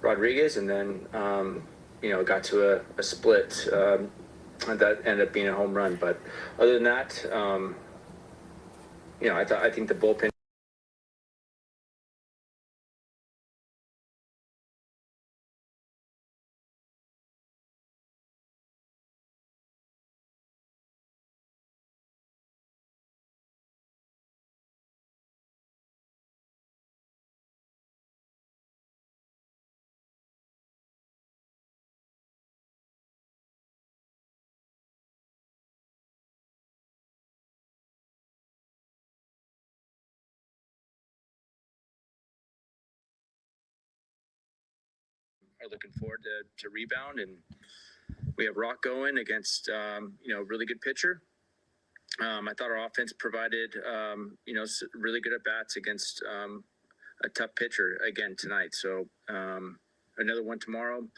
Rodríguez, and then got to a split that ended up being a home run. But other than that, I think the bullpen. Are looking forward to rebound, and we have Rock going against really good pitcher. I thought our offense provided really good at bats against a tough pitcher again tonight. So another one tomorrow,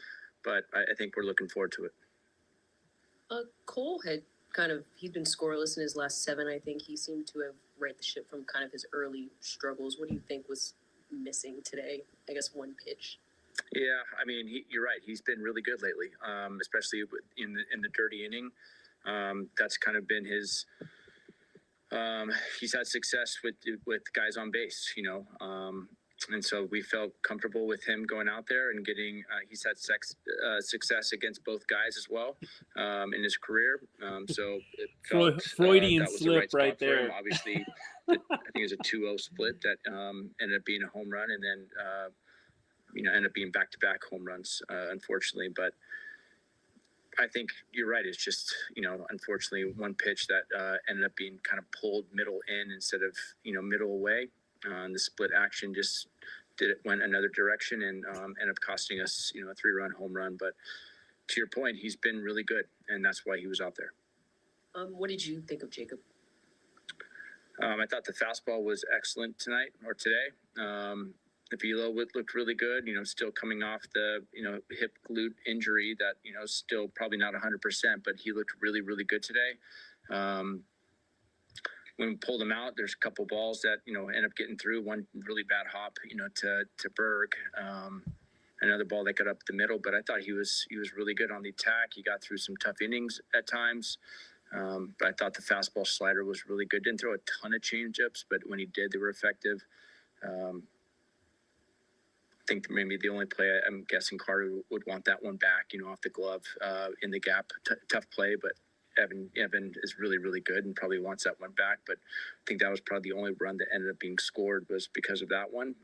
but I think we're looking forward to it. Cole had he'd been scoreless in his last 7. I think he seemed to have right the ship from kind of his early struggles. What do you think was missing today? I guess one pitch. Yeah, I mean, you're right. He's been really good lately, especially in the dirty inning. That's kind of been his. He's had success with guys on base, and so we felt comfortable with him going out there and getting. He's had success against both guys as well in his career. So it felt Freudian that was slip the right spot for there. him. Obviously, I think it was a 2-0 split that ended up being a home run, and then ended up being back-to-back home runs, unfortunately. But I think you're right. It's just, unfortunately, one pitch that ended up being kind of pulled middle in instead of, middle away. The split action just went another direction and ended up costing us, a 3-run home run. But to your point, he's been really good, and that's why he was out there. What did you think of Jacob? I thought the fastball was excellent today. The velo looked really good, still coming off the, hip glute injury that, still probably not 100%, but he looked really, really good today. When we pulled him out, there's a couple balls that, end up getting through. One really bad hop, to Berg. Another ball that got up the middle, but I thought he was really good on the attack. He got through some tough innings at times. But I thought the fastball slider was really good. Didn't throw a ton of changeups, but when he did, they were effective. I think maybe the only play I'm guessing Carter would want that one back, off the glove in the gap. Tough play, but Evan is really, really good and probably wants that one back. But I think that was probably the only run that ended up being scored was because of that one.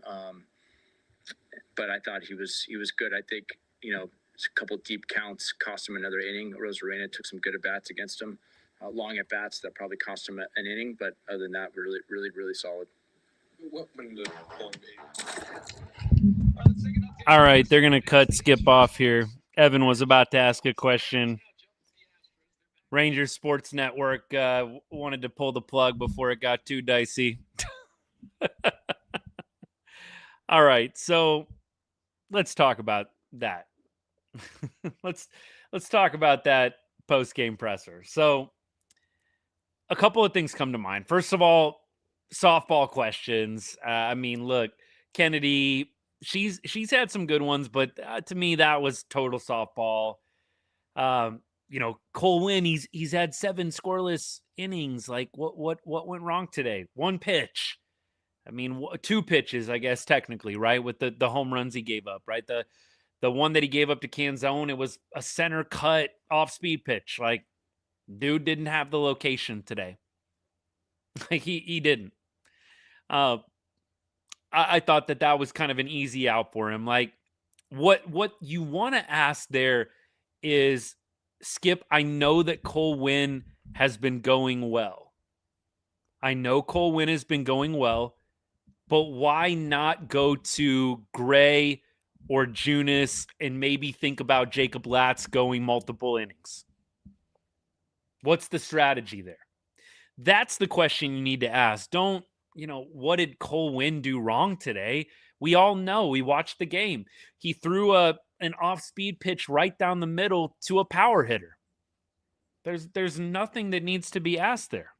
But I thought he was good. I think, a couple deep counts cost him another inning. Rosarena took some good at-bats against him. Long at-bats that probably cost him an inning. But other than that, really, really, really solid. All right, they're going to cut Skip off here. Evan was about to ask a question. Rangers Sports Network wanted to pull the plug before it got too dicey. All right, so let's talk about that. let's talk about that post-game presser. So a couple of things come to mind. First of all, softball questions. Look, Kennedy, she's had some good ones, but to me that was total softball. Cole Winn, he's had 7 scoreless innings. Like what went wrong today? One pitch. 2 pitches, I guess technically, right? With the home runs he gave up, right? The one that he gave up to Canzone, it was a center cut off speed pitch. Like dude didn't have the location today. Like he didn't. I thought that was kind of an easy out for him. Like what you want to ask there is, Skip, I know that Cole Winn has been going well. But why not go to Gray or Junis and maybe think about Jacob Latz going multiple innings? What's the strategy there? That's the question you need to ask. Don't, what did Cole Winn do wrong today? We all know. We watched the game. He threw an off-speed pitch right down the middle to a power hitter. There's nothing that needs to be asked there.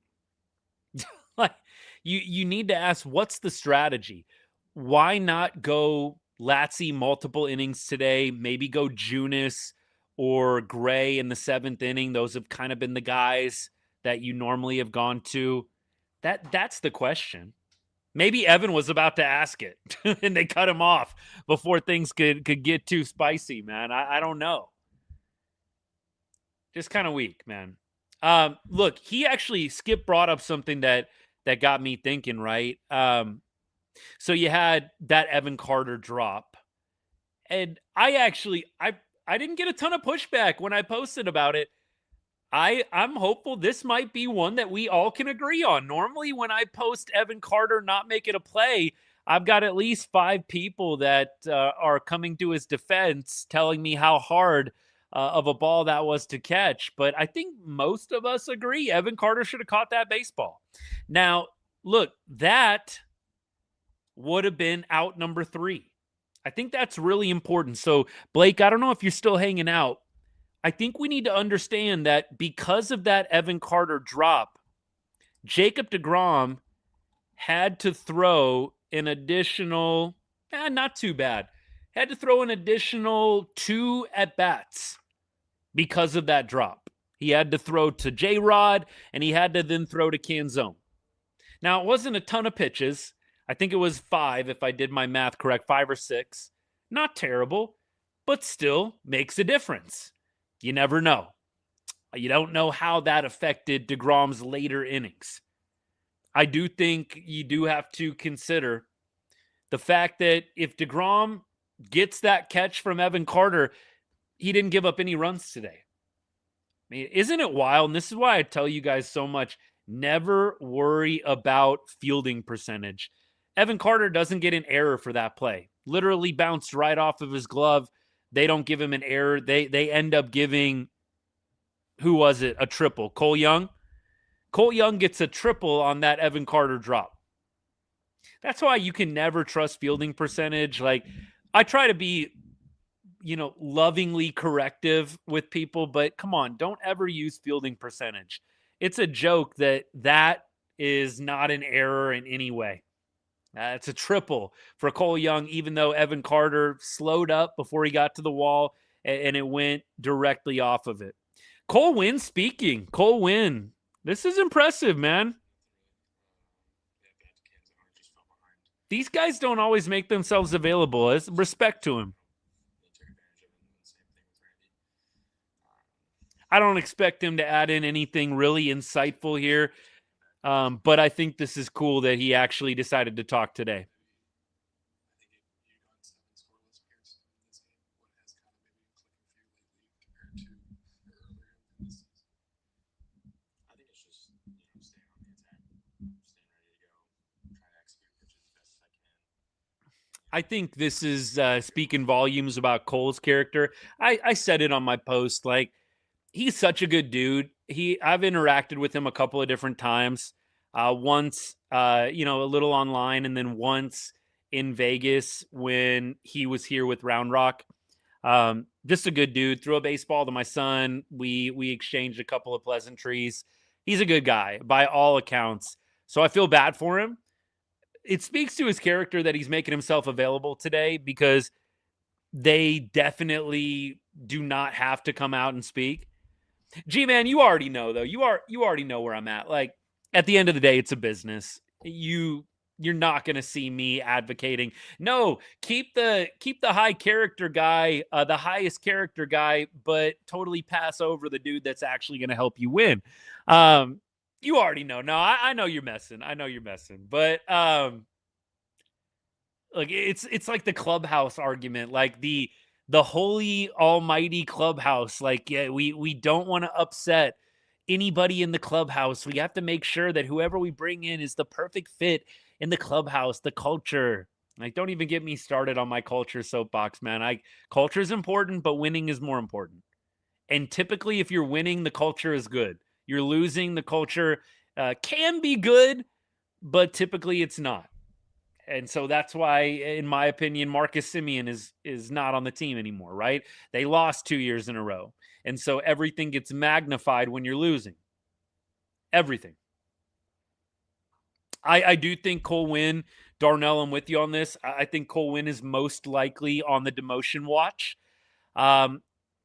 Like you need to ask, what's the strategy? Why not go Latzy multiple innings today? Maybe go Junis or Gray in the 7th inning. Those have kind of been the guys that you normally have gone to. That's the question. Maybe Evan was about to ask it and they cut him off before things could get too spicy, man. I don't know. Just kind of weak, man. Look, Skip brought up something that got me thinking, right? So you had that Evan Carter drop. And I didn't get a ton of pushback when I posted about it. I'm hopeful this might be one that we all can agree on. Normally, when I post Evan Carter not making a play, I've got at least 5 people that are coming to his defense telling me how hard of a ball that was to catch. But I think most of us agree Evan Carter should have caught that baseball. Now, look, that would have been out number 3. I think that's really important. So, Blake, I don't know if you're still hanging out. I think we need to understand that because of that Evan Carter drop, Jacob deGrom had to throw an additional, not too bad. Had to throw an additional 2 at-bats because of that drop. He had to throw to J-Rod, and he had to then throw to Canzone. Now, it wasn't a ton of pitches. I think it was 5, if I did my math correct, 5 or 6. Not terrible, but still makes a difference. You never know. You don't know how that affected deGrom's later innings. I do think you do have to consider the fact that if deGrom gets that catch from Evan Carter, he didn't give up any runs today. I mean, isn't it wild? And this is why I tell you guys so much, never worry about fielding percentage. Evan Carter doesn't get an error for that play. Literally bounced right off of his glove. They don't give him an error. They end up giving, who was it? A triple. Cole Young? Cole Young gets a triple on that Evan Carter drop. That's why you can never trust fielding percentage. Like, I try to be, lovingly corrective with people, but come on, don't ever use fielding percentage. It's a joke that is not an error in any way. It's a triple for Cole Young, even though Evan Carter slowed up before he got to the wall and it went directly off of it. Cole Winn speaking. Cole Winn. This is impressive, man. These guys don't always make themselves available. Respect to him. I don't expect him to add in anything really insightful here, but I think this is cool that he actually decided to talk today. I think this is speaking volumes about Cole's character. I said it on my post, like, he's such a good dude. I've interacted with him a couple of different times. Once, a little online, and then once in Vegas when he was here with Round Rock. Just a good dude. Threw a baseball to my son. We exchanged a couple of pleasantries. He's a good guy by all accounts. So I feel bad for him. It speaks to his character that he's making himself available today, because they definitely do not have to come out and speak. G-Man, you already know, though. You already know where I'm at. Like, at the end of the day, it's a business. You're not going to see me advocating, no, keep the high character guy, the highest character guy, but totally pass over the dude that's actually going to help you win. You already know. No, I know you're messing. But look, it's like the clubhouse argument, like the holy almighty clubhouse. Like, yeah, we don't want to upset anybody in the clubhouse. We have to make sure that whoever we bring in is the perfect fit in the clubhouse, the culture. Like, don't even get me started on my culture soapbox, man. Culture is important, but winning is more important. And typically, if you're winning, the culture is good. You're losing, the culture can be good, but typically it's not. And so that's why, in my opinion, Marcus Semien is not on the team anymore, right? They lost 2 years in a row. And so everything gets magnified when you're losing. Everything. I do think Cole Winn, Darnell, I'm with you on this. I think Cole Winn is most likely on the demotion watch.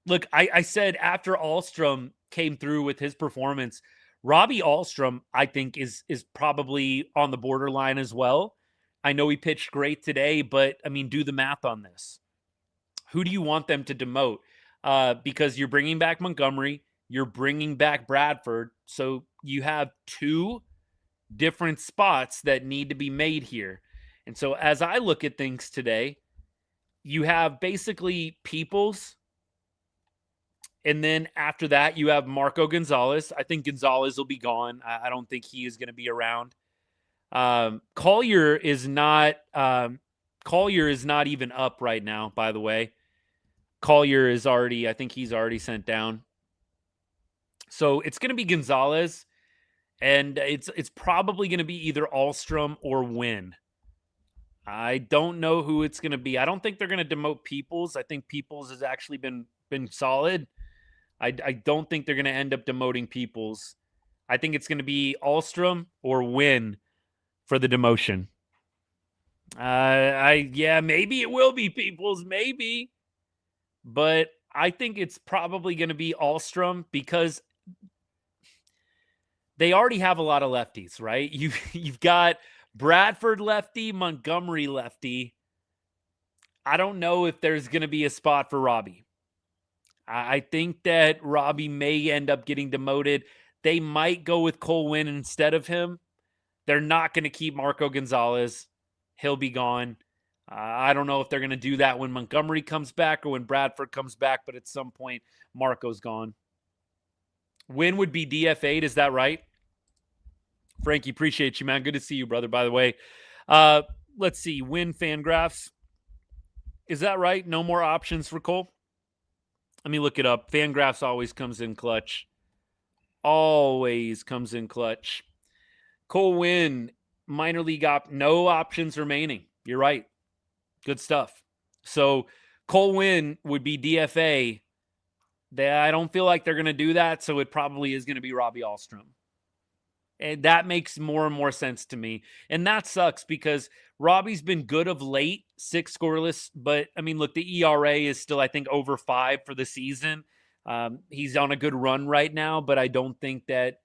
Look, I said after Ahlstrom came through with his performance, Robby Ahlstrom, I think, is probably on the borderline as well. I know he pitched great today, but, I mean, do the math on this. Who do you want them to demote? Because you're bringing back Montgomery, you're bringing back Bradford, so you have 2 different spots that need to be made here. And so as I look at things today, you have basically Peoples, and then after that, you have Marco Gonzalez. I think Gonzalez will be gone. I don't think he is going to be around. Collier is not even up right now, by the way. Collier is I think he's already sent down. So it's going to be Gonzalez, and it's probably going to be either Ahlstrom or Winn. I don't know who it's going to be. I don't think they're going to demote Peoples. I think Peoples has actually been solid. I don't think they're going to end up demoting Peoples. I think it's going to be Ahlstrom or Winn for the demotion. Yeah, maybe it will be Peoples, maybe. But I think it's probably going to be Ahlstrom because they already have a lot of lefties, right? You've got Bradford lefty, Montgomery lefty. I don't know if there's going to be a spot for Robby. I think that Robby may end up getting demoted. They might go with Cole Winn instead of him. They're not going to keep Marco Gonzalez. He'll be gone. I don't know if they're going to do that when Montgomery comes back or when Bradford comes back, but at some point, Marco's gone. Winn would be DFA'd, is that right? Frankie, appreciate you, man. Good to see you, brother, by the way. Let's see. Winn Fangraphs. Is that right? No more options for Cole? Let me look it up. Fangraphs always comes in clutch. Always comes in clutch. Cole Winn, minor league no options remaining. You're right. Good stuff. So Cole Winn would be DFA. I don't feel like they're going to do that, so it probably is going to be Robby Ahlstrom. And that makes more and more sense to me. And that sucks because Robby's been good of late, 6 scoreless. But, I mean, look, the ERA is still, I think, over 5 for the season. He's on a good run right now, but I don't think that,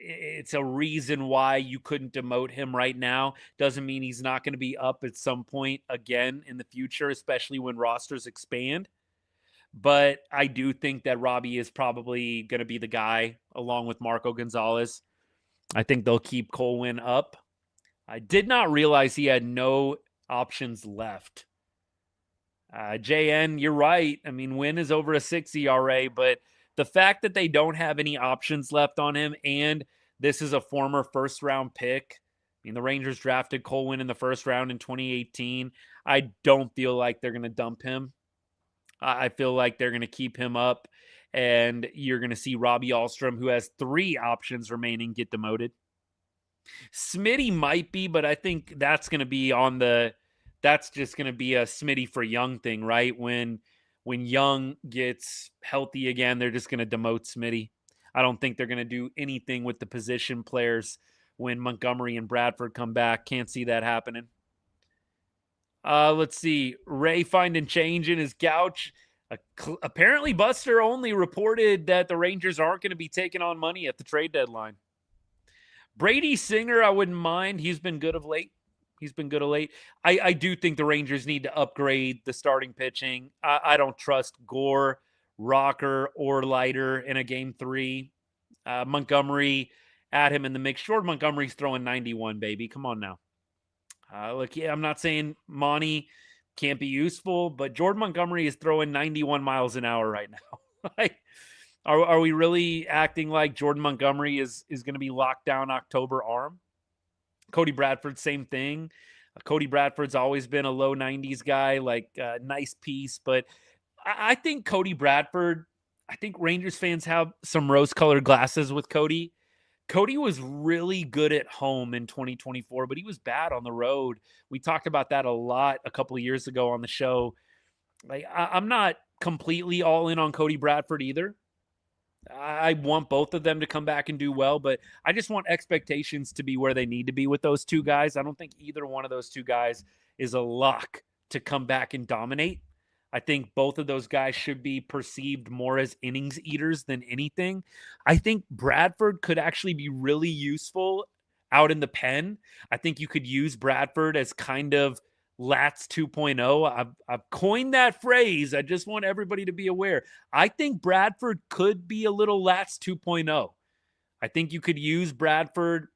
it's a reason why you couldn't demote him right now. Doesn't mean he's not going to be up at some point again in the future, especially when rosters expand. But I do think that Robby is probably going to be the guy along with Marco Gonzalez. I think they'll keep Cole Winn up. I did not realize he had no options left. JN, you're right. I mean, Winn is over a 6 ERA, but the fact that they don't have any options left on him, and this is a former first-round pick. I mean, the Rangers drafted Cole Winn in the first round in 2018. I don't feel like they're going to dump him. I feel like they're going to keep him up, and you're going to see Robby Ahlstrom, who has 3 options remaining, get demoted. Smitty might be, but I think that's going to be that's just going to be a Smitty for Young thing, right? When Young gets healthy again, they're just going to demote Smitty. I don't think they're going to do anything with the position players when Montgomery and Bradford come back. Can't see that happening. Let's see. Ray finding change in his couch. Apparently, Buster only reported that the Rangers aren't going to be taking on money at the trade deadline. Brady Singer, I wouldn't mind. He's been good of late. I do think the Rangers need to upgrade the starting pitching. I don't trust Gore, Rocker, or Leiter in a game 3. Montgomery, add him in the mix. Jordan Montgomery's throwing 91, baby. Come on now. Look, yeah, I'm not saying Monty can't be useful, but Jordan Montgomery is throwing 91 miles an hour right now. Like, are we really acting like Jordan Montgomery is going to be locked down October arm? Cody Bradford, same thing. Cody Bradford's always been a low 90s guy, like nice piece. But I think Cody Bradford, I think Rangers fans have some rose-colored glasses with Cody. Cody was really good at home in 2024, but he was bad on the road. We talked about that a lot a couple of years ago on the show. Like, I'm not completely all in on Cody Bradford either. I want both of them to come back and do well, but I just want expectations to be where they need to be with those 2 guys. I don't think either one of those 2 guys is a lock to come back and dominate. I think both of those guys should be perceived more as innings eaters than anything. I think Bradford could actually be really useful out in the pen. I think you could use Bradford as kind of Lats 2.0. I've coined that phrase. I just want everybody to be aware. I think Bradford could be a little Lats 2.0. I think you could use Bradford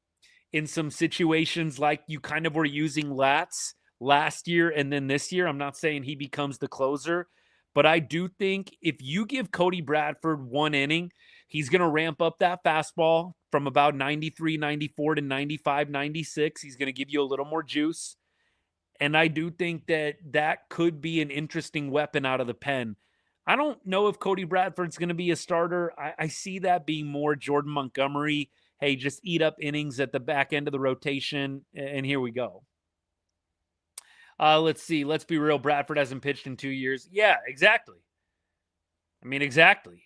in some situations like you kind of were using Lats last year and then this year. I'm not saying he becomes the closer, but I do think if you give Cody Bradford 1 inning, he's going to ramp up that fastball from about 93, 94 to 95, 96. He's going to give you a little more juice. And I do think that could be an interesting weapon out of the pen. I don't know if Cody Bradford's going to be a starter. I see that being more Jordan Montgomery. Hey, just eat up innings at the back end of the rotation, and here we go. Let's see. Let's be real. Bradford hasn't pitched in 2 years. Yeah, exactly. I mean, exactly.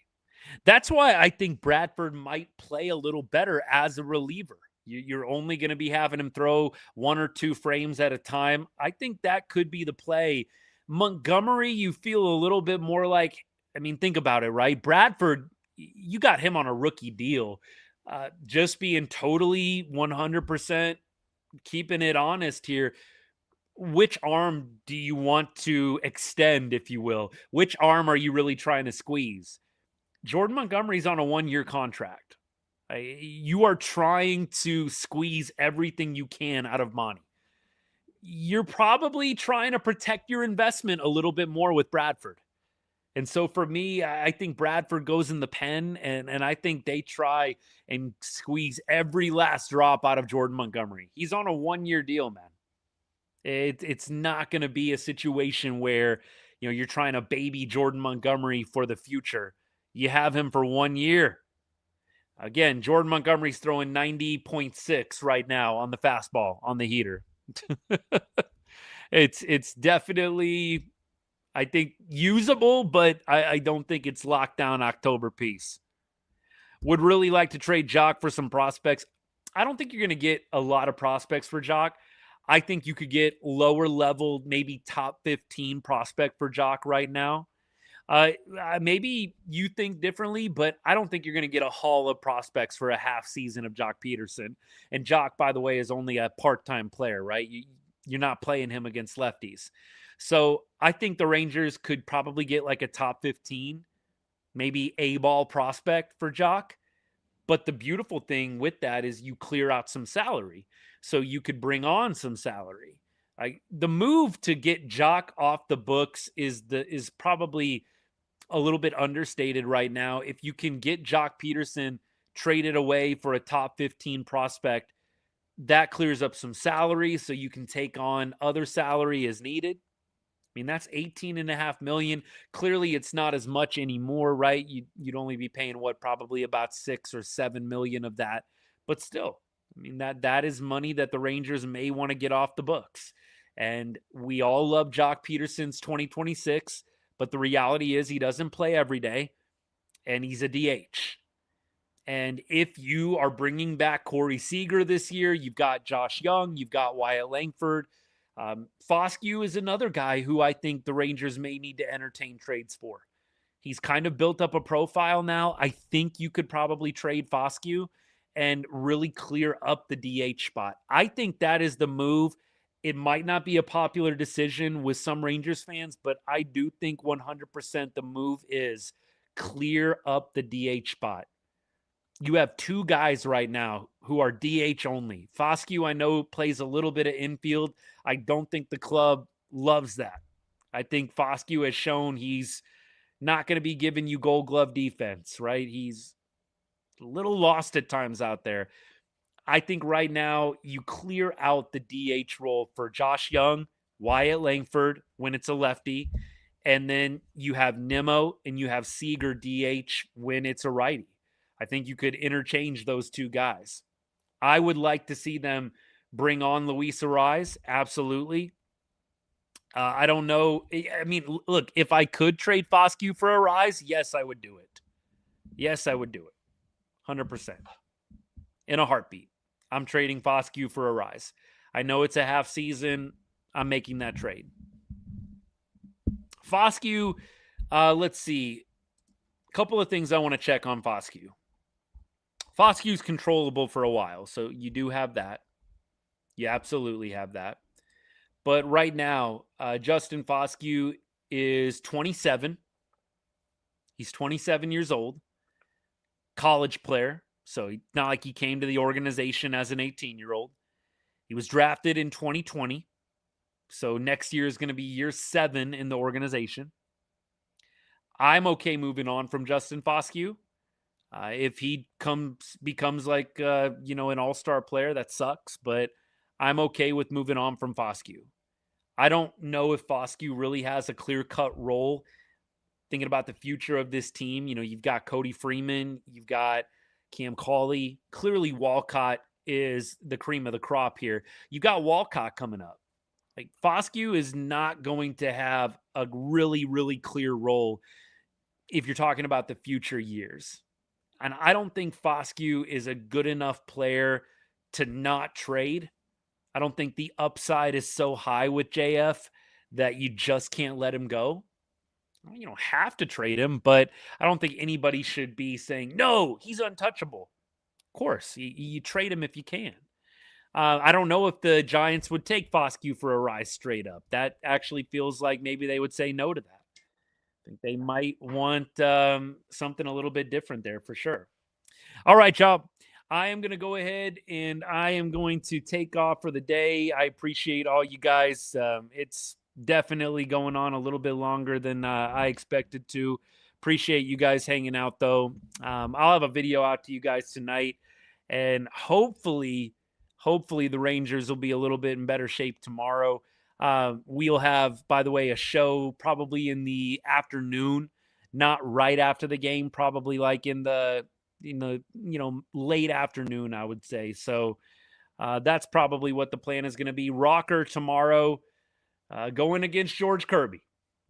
That's why I think Bradford might play a little better as a reliever. You're only going to be having him throw 1 or 2 frames at a time. I think that could be the play. Montgomery, you feel a little bit more like, I mean, think about it, right? Bradford, you got him on a rookie deal. Just being totally 100% keeping it honest here. Which arm do you want to extend, if you will? Which arm are you really trying to squeeze? Jordan Montgomery's on a 1-year contract. You are trying to squeeze everything you can out of Monty. You're probably trying to protect your investment a little bit more with Bradford. And so for me, I think Bradford goes in the pen, and I think they try and squeeze every last drop out of Jordan Montgomery. He's on a 1-year deal, man. It's not going to be a situation where, you're trying to baby Jordan Montgomery for the future. You have him for 1 year. Again, Jordan Montgomery's throwing 90.6 right now on the fastball, on the heater. It's definitely, I think, usable, but I don't think it's locked down October piece. Would really like to trade Joc for some prospects. I don't think you're going to get a lot of prospects for Joc. I think you could get lower level, maybe top 15 prospect for Joc right now. Maybe you think differently, but I don't think you're going to get a haul of prospects for a half season of Joc Pederson. And Joc, by the way, is only a part-time player, right? You're not playing him against lefties. So I think the Rangers could probably get like a top 15, maybe A-ball prospect for Joc. But the beautiful thing with that is you clear out some salary. So you could bring on some salary. The move to get Joc off the books is probably a little bit understated right now. If you can get Joc Pederson traded away for a top 15 prospect, that clears up some salary so you can take on other salary as needed. I mean, that's $18.5 million. Clearly, it's not as much anymore, right? You'd only be paying probably about $6 or $7 million of that. But still, I mean, that is money that the Rangers may want to get off the books. And we all love Joc Pederson's 2026. But the reality is he doesn't play every day, and he's a DH. And if you are bringing back Corey Seager this year, you've got Josh Young, you've got Wyatt Langford. Foscue is another guy who I think the Rangers may need to entertain trades for. He's kind of built up a profile now. I think you could probably trade Foscue and really clear up the DH spot. I think that is the move. It might not be a popular decision with some Rangers fans, but I do think 100% the move is clear up the DH spot. You have 2 guys right now who are DH only. Foscue, I know, plays a little bit of infield. I don't think the club loves that. I think Foscue has shown he's not going to be giving you Gold Glove defense, right? He's a little lost at times out there. I think right now you clear out the DH role for Josh Young, Wyatt Langford when it's a lefty, and then you have Nimmo and you have Seager DH when it's a righty. I think you could interchange those 2 guys. I would like to see them bring on Luis Arraez, absolutely. I don't know. I mean, look, if I could trade Foscue for Arraez, yes, I would do it. Yes, I would do it. 100%. In a heartbeat. I'm trading Foscue for Arraez. I know it's a half season. I'm making that trade. Foscue, let's see. A couple of things I want to check on Foscue. Foscue's controllable for a while, so you do have that. You absolutely have that. But right now, Justin Foscue is 27. He's 27 years old. College player. So it's not like he came to the organization as an 18-year-old. He was drafted in 2020. So next year is going to be year 7 in the organization. I'm okay moving on from Justin Foscue. If he becomes like, an all-star player, that sucks. But I'm okay with moving on from Foscue. I don't know if Foscue really has a clear-cut role. Thinking about the future of this team, you've got Cody Freeman. You've got Cam Cauley. Clearly, Walcott is the cream of the crop here. You got Walcott coming up. Like, Foscue is not going to have a really, really clear role if you're talking about the future years. And I don't think Foscue is a good enough player to not trade. I don't think the upside is so high with JF that you just can't let him go. You don't have to trade him, but I don't think anybody should be saying, no, he's untouchable. Of course, you trade him if you can. I don't know if the Giants would take Foscue for a rise straight up. That actually feels like maybe they would say no to that. I think they might want something a little bit different there for sure. All right, y'all. I am going to go ahead and I am going to take off for the day. I appreciate all you guys. It's definitely going on a little bit longer than I expected to. Appreciate you guys hanging out, though. I'll have a video out to you guys tonight, and hopefully the Rangers will be a little bit in better shape tomorrow. We'll have, by the way, a show probably in the afternoon, not right after the game, probably like in the late afternoon, I would say. So that's probably what the plan is going to be. Rocker tomorrow going against George Kirby.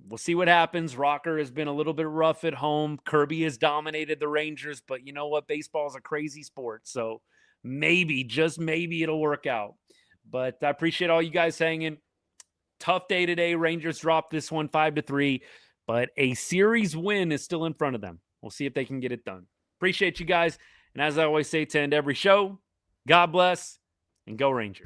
We'll see what happens. Rocker has been a little bit rough at home. Kirby has dominated the Rangers, but you know what? Baseball is a crazy sport. So maybe, just maybe it'll work out. But I appreciate all you guys hanging. Tough day today. Rangers dropped this one 5-3, but a series win is still in front of them. We'll see if they can get it done. Appreciate you guys. And as I always say to end every show, God bless and go Rangers.